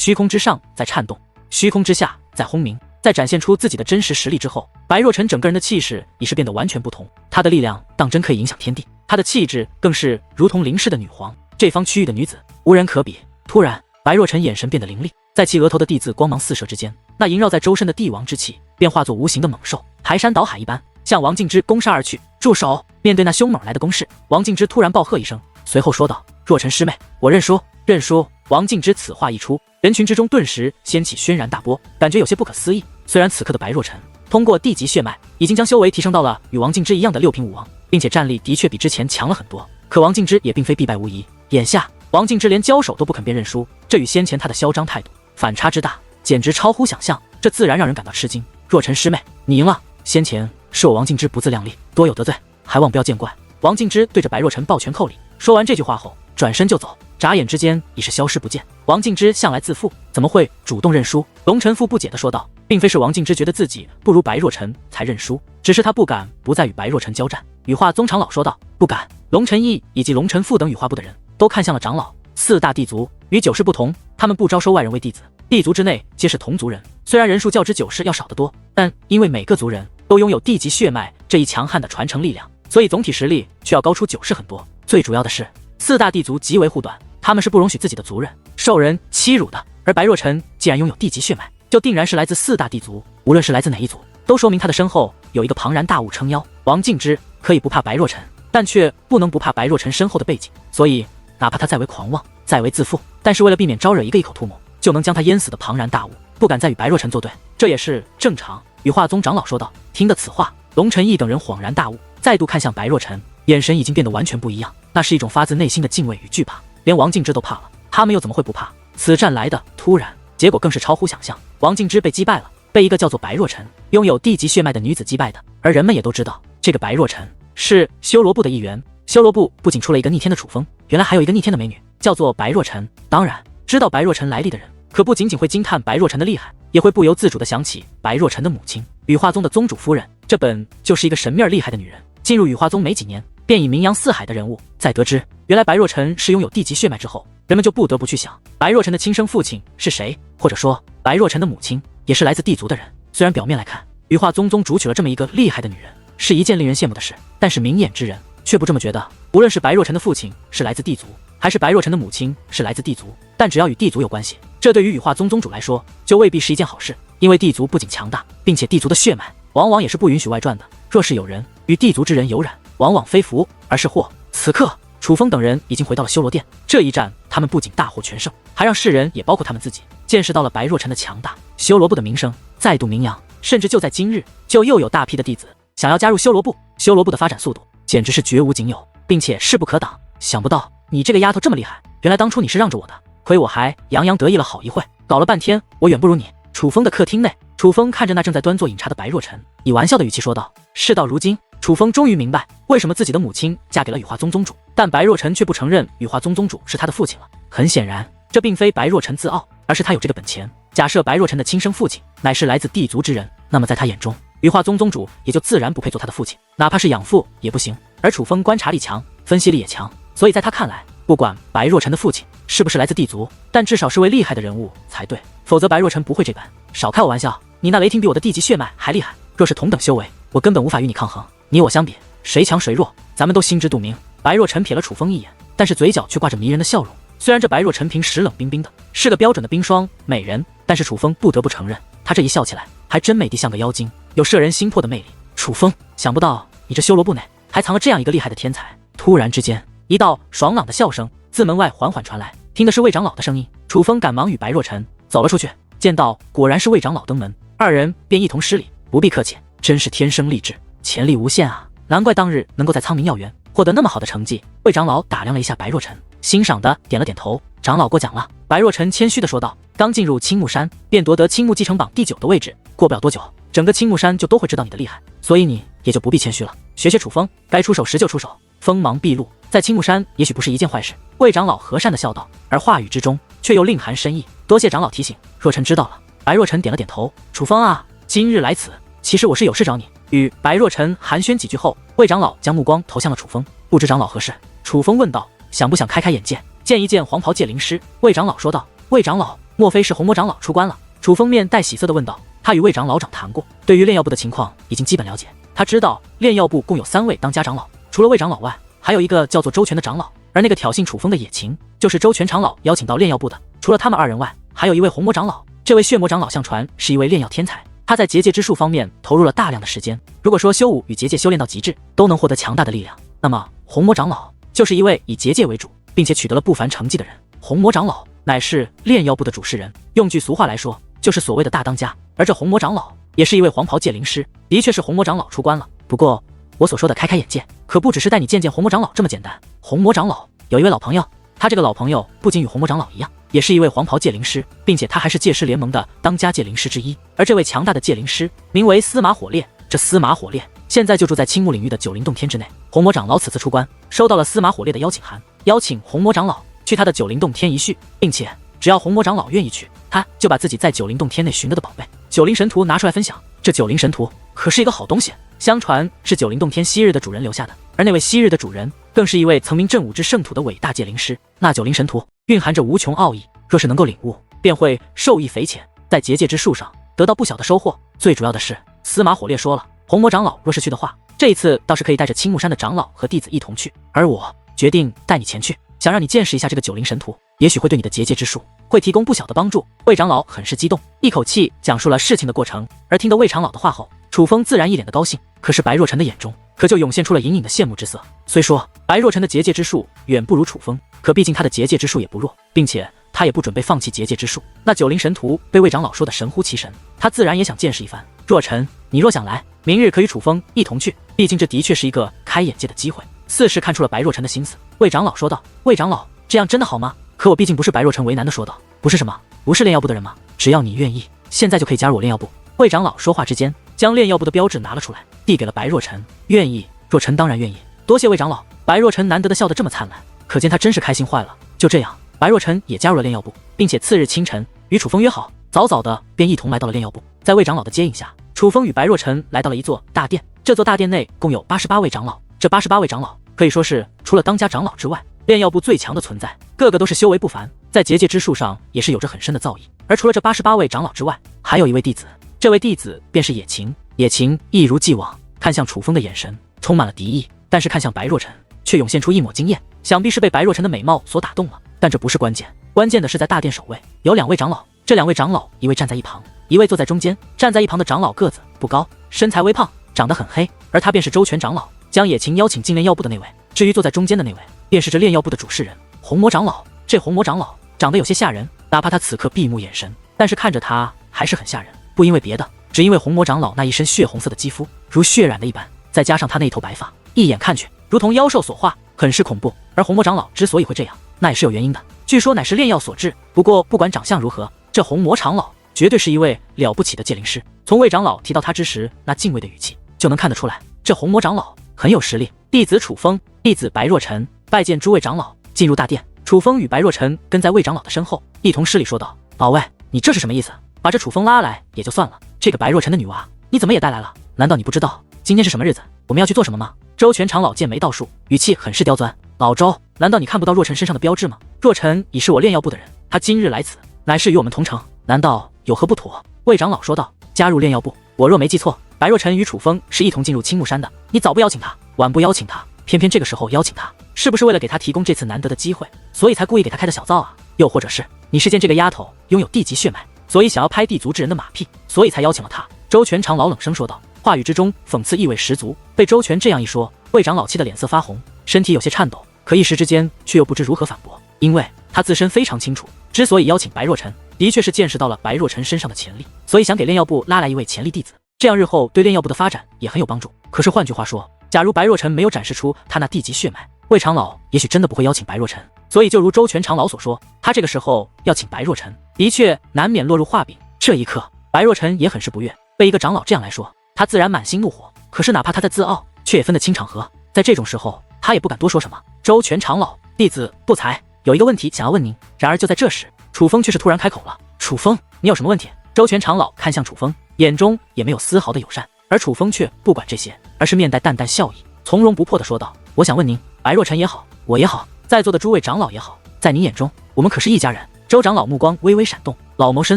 虚空之上在颤动，虚空之下在轰鸣。在展现出自己的真实实力之后，白若晨整个人的气势已是变得完全不同。她的力量当真可以影响天地，她的气质更是如同临世的女皇，这方区域的女子无人可比。突然，白若晨眼神变得凌厉，在其额头的地字光芒四射之间，那萦绕在周身的帝王之气便化作无形的猛兽，排山倒海一般向王静之攻杀而去。住手！面对那凶猛来的攻势，王静之突然暴喝一声，随后说道：“若晨师妹，我认输，认输！”王静之此话一出，人群之中顿时掀起轩然大波，感觉有些不可思议。虽然此刻的白若晨通过地级血脉已经将修为提升到了与王静之一样的6品武王，并且战力的确比之前强了很多，可王静之也并非必败无疑。眼下王静之连交手都不肯便认输，这与先前他的嚣张态度反差之大，简直超乎想象，这自然让人感到吃惊。若晨师妹，你赢了，先前是我王静之不自量力，多有得罪，还望不要见怪。王静之对着白若晨抱拳叩礼，说完这句话后转身就走，眨眼之间已是消失不见。王静之向来自负，怎么会主动认输？龙晨父不解地说道，并非是王静之觉得自己不如白若晨才认输，只是他不敢不再与白若晨交战。羽化宗长老说道，不敢。龙晨义以及龙晨父等羽化部的人都看向了长老。4大地族与九世不同，他们不招收外人为弟子，地族之内皆是同族人，虽然人数较之九世要少得多，但因为每个族人都拥有地级血脉这一强悍的传承力量，所以总体实力却要高出九世很多。最主要的是4大地族极为护短，他们是不容许自己的族人受人欺辱的，而白若晨既然拥有地级血脉，就定然是来自4大地族，无论是来自哪一族，都说明他的身后有一个庞然大物撑腰。王静之可以不怕白若晨，但却不能不怕白若晨身后的背景，所以哪怕他再为狂妄，再为自负，但是为了避免招惹一个异口吐沫就能将他淹死的庞然大物，不敢再与白若晨作对，这也是正常。羽化宗长老说道。听得此话，龙晨义等人恍然大悟，再度看向白若晨，眼神已经变得完全不一样，那是一种发自内心的敬畏与惧怕，连王静之都怕了，他们又怎么会不怕？此战来的突然，结果更是超乎想象。王静之被击败了，被一个叫做白若晨拥有地级血脉的女子击败的，而人们也都知道这个白若晨是修罗部的一员。修罗部不仅出了一个逆天的楚风，原来还有一个逆天的美女，叫做白若晨。当然知道白若晨来历的人，可不仅仅会惊叹白若晨的厉害，也会不由自主地想起白若晨的母亲羽化宗的宗主夫人，这本就是一个神秘而厉害的女人。进入羽化宗没几年，便已名扬四海的人物，在得知原来白若晨是拥有地级血脉之后，人们就不得不去想白若晨的亲生父亲是谁，或者说白若晨的母亲也是来自地族的人。虽然表面来看羽化宗宗主娶了这么一个厉害的女人是一件令人羡慕的事，但是明眼之人却不这么觉得。无论是白若晨的父亲是来自地族，还是白若晨的母亲是来自地族，但只要与地族有关系，这对于羽化宗宗主来说就未必是一件好事，因为地族不仅强大，并且地族的血脉往往也是不允许外传的。若是有人与地族之人有染，往往非福而是祸。此刻楚风等人已经回到了修罗殿，这一战他们不仅大获全胜，还让世人也包括他们自己见识到了白若晨的强大，修罗部的名声再度名扬，甚至就在今日就又有大批的弟子想要加入修罗部。修罗部的发展速度简直是绝无仅有，并且势不可挡。想不到你这个丫头这么厉害，原来当初你是让着我的，亏我还洋洋得意了好一会，搞了半天我远不如你。楚风的客厅内，楚风看着那正在端坐饮茶的白若晨，以玩笑的语气说道。事到如今，楚风终于明白为什么自己的母亲嫁给了羽化宗宗主，但白若晨却不承认羽化宗宗主是他的父亲了。很显然，这并非白若晨自傲，而是他有这个本钱。假设白若晨的亲生父亲乃是来自地族之人，那么在他眼中，羽化宗宗主也就自然不配做他的父亲，哪怕是养父也不行。而楚风观察力强，分析力也强，所以在他看来，不管白若晨的父亲是不是来自地族，但至少是位厉害的人物才对，否则白若晨不会这般。少开我玩笑，你那雷霆比我的地级血脉还厉害，若是同等修为，我根本无法与你抗衡。你我相比，谁强谁弱，咱们都心知肚明。白若晨瞥了楚风一眼，但是嘴角却挂着迷人的笑容。虽然这白若晨平时冷冰冰的，是个标准的冰霜美人，但是楚风不得不承认，她这一笑起来还真美的像个妖精，有摄人心魄的魅力。楚风，想不到你这修罗部内还藏了这样一个厉害的天才。突然之间，一道爽朗的笑声自门外缓缓传来，听的是魏长老的声音。楚风赶忙与白若晨走了出去，见到果然是魏长老登门，二人便一同施礼。不必客气，真是天生丽质，潜力无限啊，难怪当日能够在苍冥药园获得那么好的成绩。魏长老打量了一下白若晨，欣赏的点了点头。长老过奖了。白若晨谦虚的说道。刚进入青木山便夺得青木继承榜第9的位置，过不了多久整个青木山就都会知道你的厉害，所以你也就不必谦虚了，学学楚风，该出手时就出手，锋芒毕露，在青木山也许不是一件坏事。魏长老和善的笑道，而话语之中却又另含深意。多谢长老提醒，若晨知道了。白若晨点了点头。楚风啊，今日来此其实我是有事找你。与白若晨寒暄几句后，魏长老将目光投向了楚风，不知长老何事？楚风问道。想不想开开眼界，见一见黄袍界灵师？魏长老说道。魏长老，莫非是红魔长老出关了？楚风面带喜色的问道。他与魏长老长谈过，对于炼药部的情况已经基本了解。他知道炼药部共有3位当家长老，除了魏长老外，还有一个叫做周全的长老，而那个挑衅楚风的野禽，就是周全长老邀请到炼药部的。除了他们2人外，还有一位红魔长老。这位血魔长老相传是一位炼药天才，他在结界之术方面投入了大量的时间。如果说修武与结界修炼到极致，都能获得强大的力量，那么红魔长老就是一位以结界为主，并且取得了不凡成绩的人。红魔长老乃是炼药部的主事人，用句俗话来说，就是所谓的大当家。而这红魔长老也是一位黄袍界灵师，的确是红魔长老出关了。不过我所说的开开眼界，可不只是带你见见红魔长老这么简单。红魔长老有一位老朋友，他这个老朋友不仅与红魔长老一样，也是一位黄袍界灵师，并且他还是界师联盟的当家界灵师之一。而这位强大的界灵师名为司马火烈，这司马火烈现在就住在青木领域的九灵洞天之内。红魔长老此次出关，收到了司马火烈的邀请函，邀请红魔长老去他的九灵洞天一叙，并且只要红魔长老愿意去，他就把自己在九灵洞天内寻得的宝贝九灵神图拿出来分享。这九灵神图可是一个好东西，相传是九灵洞天昔日的主人留下的，而那位昔日的主人更是一位曾名震武之圣土的伟大界灵师。那九灵神图蕴含着无穷奥义，若是能够领悟，便会受益匪浅，在结界之术上得到不小的收获。最主要的是，司马火烈说了，红魔长老若是去的话，这一次倒是可以带着青木山的长老和弟子一同去，而我决定带你前去，想让你见识一下这个九灵神图，也许会对你的结界之术会提供不小的帮助。魏长老很是激动，一口气讲述了事情的过程。而听得魏长老的话后，楚风自然一脸的高兴，可是白若晨的眼中可就涌现出了隐隐的羡慕之色。虽说白若晨的结界之术远不如楚风，可毕竟他的结界之术也不弱，并且他也不准备放弃结界之术。那九灵神图被魏长老说的神乎其神，他自然也想见识一番。若晨，你若想来，明日可与楚风一同去，毕竟这的确是一个开眼界的机会。似是看出了白若晨的心思，魏长老说道。魏长老，这样真的好吗？可我毕竟不是。白若晨为难的说道。不是什么？不是炼药部的人吗？只要你愿意，现在就可以加入我炼药部。魏长老说话之间，将炼药部的标志拿了出来，递给了白若晨。愿意？若晨当然愿意。多谢魏长老。白若晨难得的笑得这么灿烂，可见他真是开心坏了。就这样，白若晨也加入了炼药部，并且次日清晨与楚风约好，早早的便一同来到了炼药部。在魏长老的接应下，楚风与白若晨来到了一座大殿。这座大殿内共有88位长老，这88位长老可以说是除了当家长老之外，炼药部最强的存在，个个都是修为不凡，在结界之术上也是有着很深的造诣。而除了这88位长老之外，还有一位弟子，这位弟子便是野晴。野晴一如既往看向楚风的眼神充满了敌意，但是看向白若晨却涌现出一抹惊艳，想必是被白若晨的美貌所打动了。但这不是关键，关键的是在大殿首位有2位长老，这2位长老一位站在一旁，一位坐在中间。站在一旁的长老个子不高，身材微胖，长得很黑，而他便是周全长老，将野晴邀请进炼药部的那位。至于坐在中间的那位，便是这炼药部的主事人红魔长老。这红魔长老长得有些吓人，哪怕他此刻闭目眼神，但是看着他还是很吓人。不因为别的，只因为红魔长老那一身血红色的肌肤如血染的一般，再加上他那一头白发，一眼看去如同妖兽所化，很是恐怖。而红魔长老之所以会这样，那也是有原因的，据说乃是炼药所致。不过不管长相如何，这红魔长老绝对是一位了不起的界灵师。从魏长老提到他之时那敬畏的语气，就能看得出来，这红魔长老很有实力。弟子楚风，弟子白若晨，拜见诸位长老。进入大殿，楚风与白若晨跟在魏长老的身后，一同施礼说道：老魏，你这是什么意思？把这楚风拉来也就算了，这个白若晨的女娃你怎么也带来了？难道你不知道今天是什么日子，我们要去做什么吗？周全长老剑眉倒竖，语气很是刁钻。老周，难道你看不到若晨身上的标志吗？若晨已是我炼药部的人，他今日来此乃是与我们同城，难道有何不妥？魏长老说道。加入炼药部，我若没记错，白若晨与楚风是一同进入青木山的，你早不邀请他，晚不邀请他，偏偏这个时候邀请他，是不是为了给他提供这次难得的机会，所以才故意给他开的小灶啊？又或者是你是见这个丫头拥有地级血脉，所以想要拍地族之人的马屁，所以才邀请了他？周全长老冷声说道，话语之中讽刺意味十足。被周全这样一说，魏长老气得脸色发红，身体有些颤抖，可一时之间却又不知如何反驳，因为他自身非常清楚，之所以邀请白若晨，的确是见识到了白若晨身上的潜力，所以想给炼药部拉来一位潜力弟子，这样日后对炼药部的发展也很有帮助。可是换句话说，假如白若晨没有展示出他那地级血脉，魏长老也许真的不会邀请白若晨。所以就如周全长老所说，他这个时候要请白若晨，的确难免落入画饼。这一刻，白若晨也很是不悦，被一个长老这样来说，他自然满心怒火。可是哪怕他在自傲，却也分得清场合，在这种时候，他也不敢多说什么。周全长老，弟子不才，有一个问题想要问您。然而就在这时，楚风却是突然开口了。楚风，你有什么问题？周全长老看向楚风，眼中也没有丝毫的友善，而楚风却不管这些，而是面带淡淡笑意，从容不迫地说道：我想问您，白若晨也好，我也好，在座的诸位长老也好，在您眼中，我们可是一家人？周长老目光微微闪动，老谋深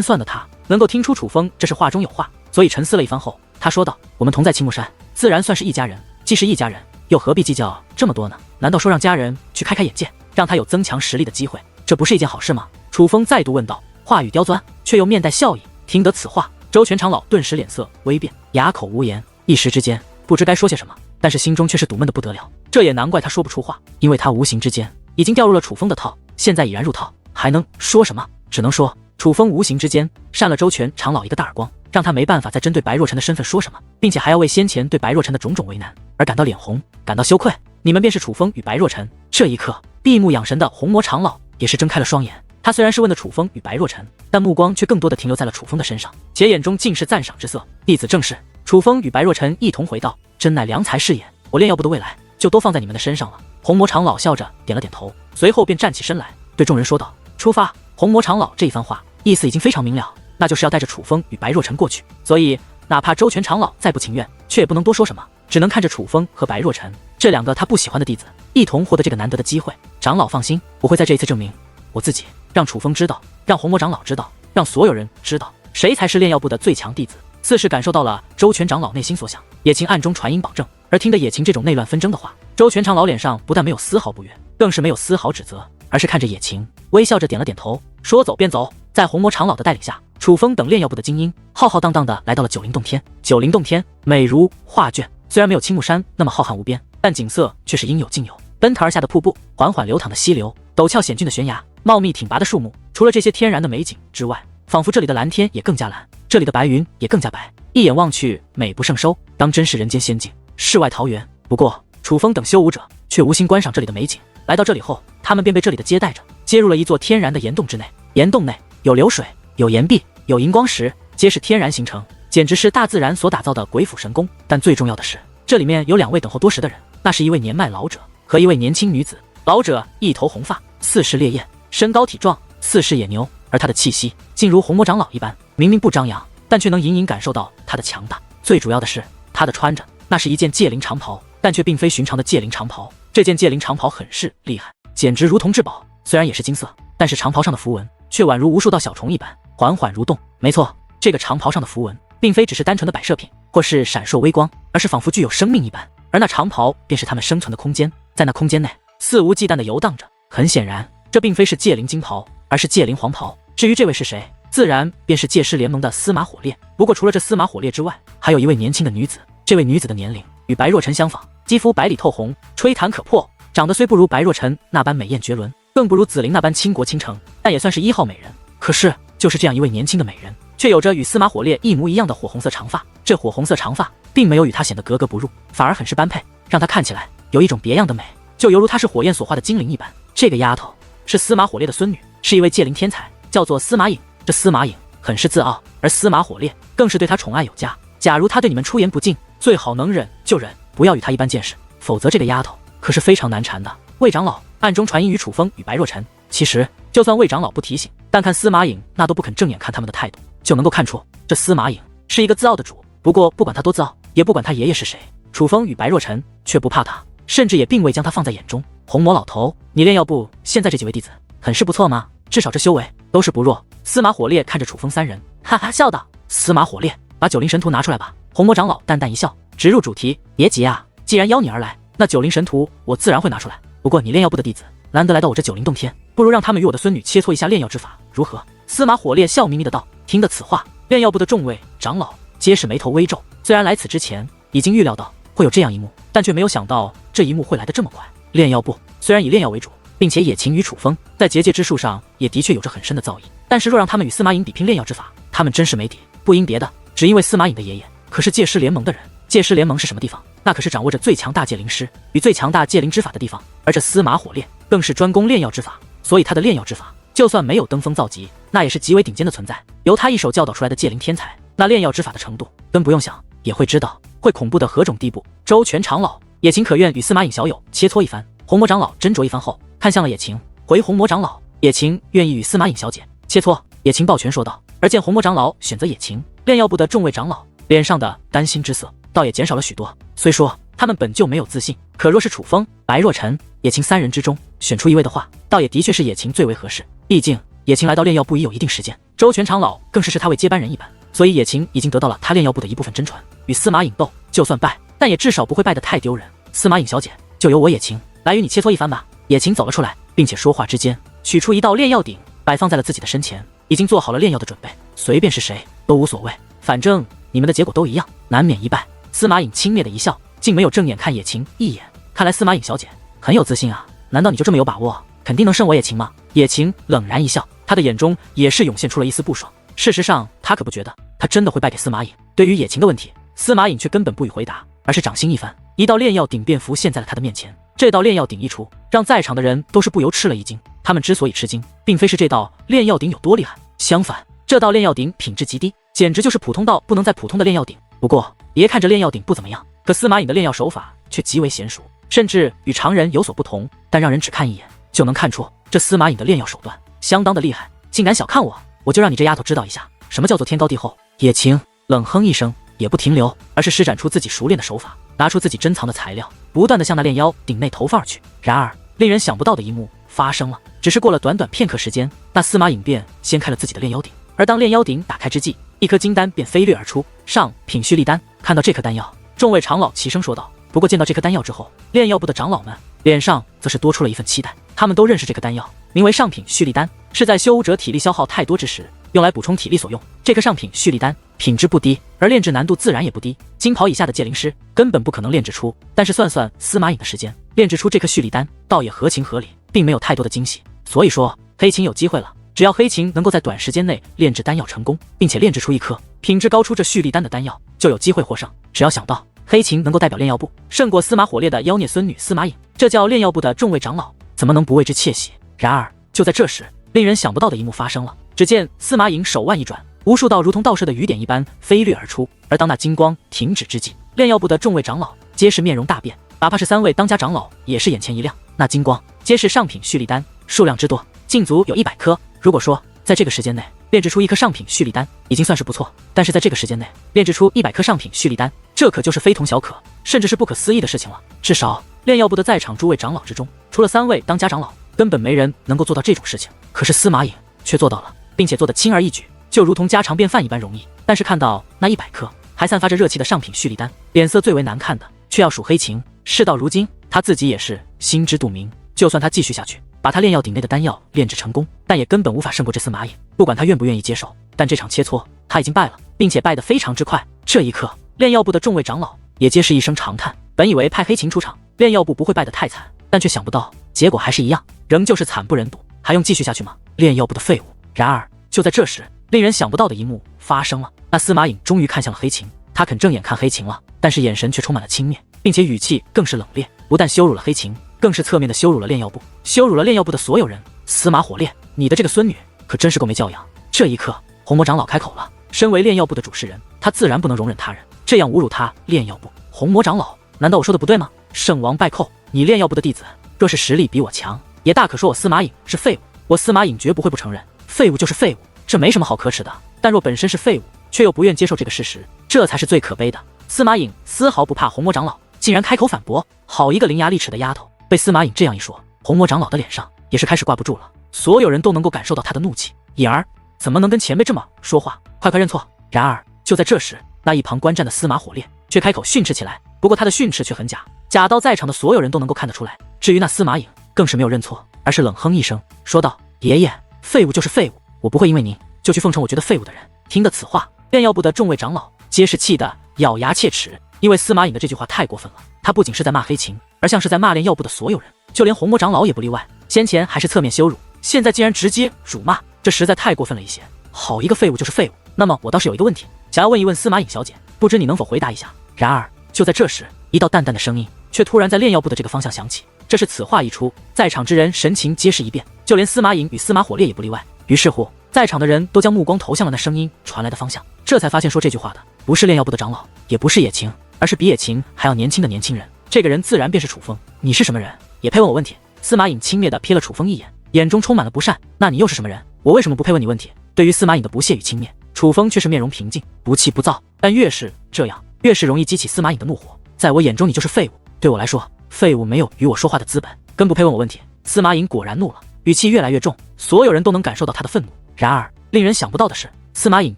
算的他能够听出楚风这是话中有话，所以沉思了一番后，他说道：“我们同在青木山，自然算是一家人。既是一家人，又何必计较这么多呢？难道说让家人去开开眼界，让他有增强实力的机会，这不是一件好事吗？”楚风再度问道，话语刁钻，却又面带笑意。听得此话，周全长老顿时脸色微变，哑口无言，一时之间不知该说些什么，但是心中却是堵闷的不得了。这也难怪他说不出话，因为他无形之间已经掉入了楚风的套，现在已然入套，还能说什么？只能说楚风无形之间扇了周全长老一个大耳光，让他没办法再针对白若晨的身份说什么，并且还要为先前对白若晨的种种为难而感到脸红，感到羞愧。你们便是楚风与白若晨。这一刻，闭目养神的红魔长老也是睁开了双眼。他虽然是问的楚风与白若晨，但目光却更多的停留在了楚风的身上，且眼中尽是赞赏之色。弟子正是。楚风与白若晨一同回道：“真乃良才是也，我炼药部的未来就都放在你们的身上了。”红魔长老笑着点了点头，随后便站起身来，对众人说道：“出发！”红魔长老这一番话意思已经非常明了，那就是要带着楚风与白若晨过去。所以哪怕周全长老再不情愿，却也不能多说什么，只能看着楚风和白若晨这两个他不喜欢的弟子一同获得这个难得的机会。长老放心，我会在这一次证明我自己，让楚风知道，让红魔长老知道，让所有人知道，谁才是炼药部的最强弟子。似是感受到了周全长老内心所想，野晴暗中传音保证。而听得野晴这种内乱纷争的话，周全长老脸上不但没有丝毫不悦，更是没有丝毫指责，而是看着野晴，微笑着点了点头，说走便走。在红魔长老的带领下，楚风等炼药部的精英浩浩荡荡的来到了九灵洞天。九灵洞天美如画卷，虽然没有青木山那么浩瀚无边，但景色却是应有尽有。奔腾而下的瀑布，缓缓流淌的溪流，陡峭险峻的悬崖，茂密挺拔的树木，除了这些天然的美景之外，仿佛这里的蓝天也更加蓝，这里的白云也更加白，一眼望去美不胜收，当真是人间仙境，世外桃源。不过楚风等修武者却无心观赏这里的美景，来到这里后，他们便被这里的接待着，接入了一座天然的岩洞之内。岩洞内有流水，有岩壁，有荧光石，皆是天然形成，简直是大自然所打造的鬼斧神工。但最重要的是，这里面有两位等候多时的人，那是一位年迈老者和一位年轻女子。老者一头红发，似是烈焰，身高体壮，似是野牛，而他的气息竟如红魔长老一般，明明不张扬，但却能隐隐感受到他的强大。最主要的是，他的穿着那是一件戒灵长袍，但却并非寻常的戒灵长袍。这件戒灵长袍很是厉害，简直如同至宝。虽然也是金色，但是长袍上的符文却宛如无数道小虫一般，缓缓蠕动。没错，这个长袍上的符文并非只是单纯的摆设品，或是闪烁微光，而是仿佛具有生命一般。而那长袍便是他们生存的空间，在那空间内肆无忌惮地游荡着。很显然，这并非是戒灵金袍，而是戒灵黄袍。至于这位是谁，自然便是戒师联盟的司马火烈。不过除了这司马火烈之外，还有一位年轻的女子。这位女子的年龄与白若晨相仿，肌肤白里透红，吹弹可破，长得虽不如白若晨那般美艳绝伦，更不如紫菱那般倾国倾城，但也算是一号美人。可是就是这样一位年轻的美人，却有着与司马火烈一模一样的火红色长发。这火红色长发并没有与她显得格格不入，反而很是般配，让她看起来有一种别样的美，就犹如她是火焰所化的精灵一般。这个丫头是司马火烈的孙女，是一位戒灵天才，叫做司马颖。这司马颖很是自傲，而司马火烈更是对她宠爱有加。假如她对你们出言不敬，最好能忍就忍，不要与她一般见识，否则这个丫头可是非常难缠的。魏长老暗中传音于楚风与白若晨，其实就算魏长老不提醒，但看司马颖那都不肯正眼看他们的态度，就能够看出这司马颖是一个自傲的主。不过不管他多自傲，也不管他爷爷是谁，楚风与白若晨却不怕他，甚至也并未将他放在眼中。红魔老头，你炼药部现在这几位弟子很是不错吗？至少这修为都是不弱。司马火烈看着楚风三人，哈哈笑道：“司马火烈，把九灵神图拿出来吧。”红魔长老淡淡一笑，直入主题：“别急啊，既然邀你而来，那九灵神图我自然会拿出来。不过你炼药部的弟子难得来到我这九灵洞天，不如让他们与我的孙女切磋一下炼药之法，如何？”司马火烈笑眯眯的道。听得此话，炼药部的众位长老皆是眉头微皱。虽然来此之前已经预料到会有这样一幕，但却没有想到这一幕会来得这么快。炼药部虽然以炼药为主，并且野晴与楚风在结界之术上也的确有着很深的造诣，但是若让他们与司马颖比拼炼药之法，他们真是没底。不因别的，只因为司马颖的爷爷可是戒师联盟的人。戒师联盟是什么地方？那可是掌握着最强大戒灵师与最强大戒灵之法的地方。而这司马火烈更是专攻炼药之法，所以他的炼药之法就算没有登峰造极，那也是极为顶尖的存在。由他一手教导出来的戒灵天才，那炼药之法的程度根不用想也会知道会恐怖的何种地步。周全长老野晴可愿与司马颖小友切磋一番。红魔长老斟酌一番后，看向了野晴，回红魔长老：“野晴愿意与司马颖小姐切磋。”野晴抱拳说道。而见红魔长老选择野晴，炼药部的众位长老脸上的担心之色倒也减少了许多。虽说他们本就没有自信，可若是楚风、白若晨、野晴三人之中选出一位的话，倒也的确是野晴最为合适。毕竟野晴来到炼药部已有一定时间，周全长老更是视他为接班人一般，所以野晴已经得到了他炼药部的一部分真传。与司马颖斗，就算败，但也至少不会败得太丢人。司马颖小姐，就由我野晴来与你切磋一番吧。野晴走了出来，并且说话之间取出一道炼药鼎，摆放在了自己的身前，已经做好了炼药的准备，随便是谁都无所谓，反正你们的结果都一样，难免一败。司马颖轻蔑的一笑，竟没有正眼看野晴一眼。看来司马颖小姐很有自信啊，难道你就这么有把握，肯定能胜我野晴吗？野晴冷然一笑，他的眼中也是涌现出了一丝不爽。事实上，他可不觉得他真的会败给司马颖。对于野晴的问题，司马颖却根本不予回答，而是掌心一翻，一道炼药鼎便浮现在了他的面前。这道炼药鼎一出，让在场的人都是不由吃了一惊。他们之所以吃惊，并非是这道炼药鼎有多厉害，相反，这道炼药鼎品质极低，简直就是普通到不能再普通的炼药鼎。不过，别看这炼药鼎不怎么样，可司马颖的炼药手法却极为娴熟，甚至与常人有所不同。但让人只看一眼就能看出，这司马颖的炼药手段相当的厉害，竟敢小看我，我就让你这丫头知道一下，什么叫做天高地厚。野晴冷哼一声，也不停留，而是施展出自己熟练的手法，拿出自己珍藏的材料，不断的向那炼妖鼎内投放而去。然而，令人想不到的一幕发生了，只是过了短短片刻时间，那司马颖便掀开了自己的炼妖鼎。而当炼妖鼎打开之际，一颗金丹便飞掠而出，上品蓄力丹。看到这颗丹药，众位长老齐声说道。不过见到这颗丹药之后，炼药部的长老们脸上则是多出了一份期待。他们都认识这颗丹药，名为上品蓄力丹，是在修武者体力消耗太多之时，用来补充体力所用。这颗上品蓄力丹品质不低，而炼制难度自然也不低，金袍以下的界灵师根本不可能炼制出。但是算算司马颖的时间，炼制出这颗蓄力丹倒也合情合理，并没有太多的惊喜。所以说黑琴有机会了，只要黑琴能够在短时间内炼制丹药成功，并且炼制出一颗品质高出这蓄力丹的丹药，就有机会获胜。只要想到黑琴能够代表炼药部胜过司马火烈的妖孽孙女司马颖，这叫炼药部的众位长老怎么能不为之窃喜？然而就在这时，令人想不到的一幕发生了。只见司马颖手腕一转，无数道如同倒射的雨点一般飞掠而出。而当那金光停止之际，炼药部的众位长老皆是面容大变，哪怕是3位当家长老也是眼前一亮。那金光皆是上品蓄力丹，数量之多，竟足有100颗。如果说在这个时间内炼制出一颗上品蓄力丹已经算是不错，但是在这个时间内炼制出100颗上品蓄力丹，这可就是非同小可，甚至是不可思议的事情了。至少炼药部的在场诸位长老之中，除了3位当家长老，根本没人能够做到这种事情。可是司马颖却做到了，并且做得轻而易举，就如同家常便饭一般容易。但是看到那100颗还散发着热气的上品蓄力丹，脸色最为难看的却要数黑琴。事到如今，他自己也是心知肚明，就算他继续下去，把他炼药鼎内的丹药炼制成功，但也根本无法胜过这司马颖。不管他愿不愿意接受，但这场切磋他已经败了，并且败得非常之快。这一刻，炼药部的众位长老也皆是一声长叹。本以为派黑琴出场，炼药部不会败得太惨，但却想不到结果还是一样，仍旧是惨不忍睹。还用继续下去吗？炼药部的废物！然而就在这时，令人想不到的一幕发生了。那司马颖终于看向了黑琴，他肯正眼看黑琴了，但是眼神却充满了轻蔑，并且语气更是冷冽，不但羞辱了黑琴，更是侧面的羞辱了炼药部，羞辱了炼药部的所有人。司马火烈，你的这个孙女可真是够没教养！这一刻，红魔长老开口了。身为炼药部的主事人，他自然不能容忍他人这样侮辱他炼药部。红魔长老，难道我说的不对吗？圣王败寇，你炼药部的弟子若是实力比我强，也大可说我司马颖是废物，我司马颖绝不会不承认，废物就是废物，这没什么好可耻的。但若本身是废物，却又不愿接受这个事实，这才是最可悲的。司马颖丝毫不怕红魔长老，竟然开口反驳。好一个伶牙俐齿的丫头！被司马颖这样一说，红魔长老的脸上也是开始挂不住了。所有人都能够感受到他的怒气，颖儿怎么能跟前辈这么说话？快快认错！然而就在这时，那一旁观战的司马火烈却开口训斥起来。不过他的训斥却很假，假到在场的所有人都能够看得出来。至于那司马颖，更是没有认错，而是冷哼一声，说道：“爷爷，废物就是废物，我不会因为您就去奉承我觉得废物的人。”听得此话，炼药部的众位长老皆是气得咬牙切齿，因为司马颖的这句话太过分了。他不仅是在骂黑琴，而像是在骂炼药部的所有人，就连红魔长老也不例外。先前还是侧面羞辱，现在竟然直接辱骂，这实在太过分了一些。好一个废物就是废物！那么我倒是有一个问题，想要问一问司马颖小姐，不知你能否回答一下？然而就在这时，一道淡淡的声音却突然在炼药部的这个方向响起。这是此话一出，在场之人神情皆是一变，就连司马颖与司马火烈也不例外。于是乎，在场的人都将目光投向了那声音传来的方向，这才发现说这句话的不是炼药部的长老，也不是野晴，而是比野晴还要年轻的年轻人。这个人自然便是楚风。你是什么人，也配问我问题？司马颖轻蔑地瞥了楚风一眼，眼中充满了不善。那你又是什么人？我为什么不配问你问题？对于司马颖的不屑与轻蔑，楚风却是面容平静，不气不躁。但越是这样，越是容易激起司马颖的怒火。在我眼中，你就是废物。对我来说，废物没有与我说话的资本，更不配问我问题。司马颖果然怒了，语气越来越重，所有人都能感受到他的愤怒。然而，令人想不到的是，司马颖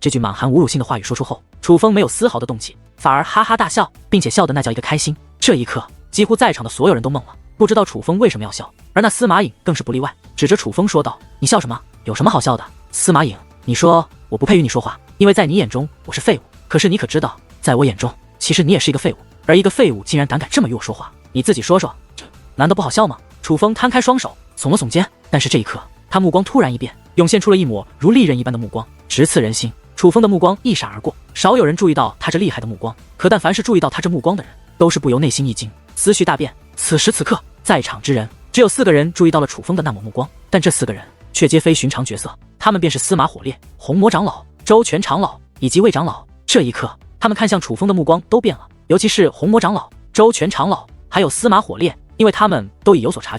这句满含侮辱性的话语说出后，楚风没有丝毫的动气，反而哈哈大笑，并且笑得那叫一个开心。这一刻，几乎在场的所有人都懵了，不知道楚风为什么要笑，而那司马颖更是不例外，指着楚风说道：“你笑什么？有什么好笑的？司马颖，你说我不配与你说话，因为在你眼中我是废物。可是你可知道，在我眼中，其实你也是一个废物。而一个废物竟然胆敢这么与我说话，你自己说说，这难道不好笑吗？”楚风摊开双手，耸了耸肩，但是这一刻，他目光突然一变，涌现出了一抹如利刃一般的目光，直刺人心。楚风的目光一闪而过，少有人注意到他这厉害的目光，可但凡是注意到他这目光的人，都是不由内心一惊，思绪大变。此时此刻，在场之人只有4个人注意到了楚风的那抹目光，但这4个人却皆非寻常角色，他们便是司马火烈、红魔长老、周全长老以及魏长老。这一刻，他们看向楚风的目光都变了，尤其是红魔长老、周全长老还有司马火烈，因为他们都已有所察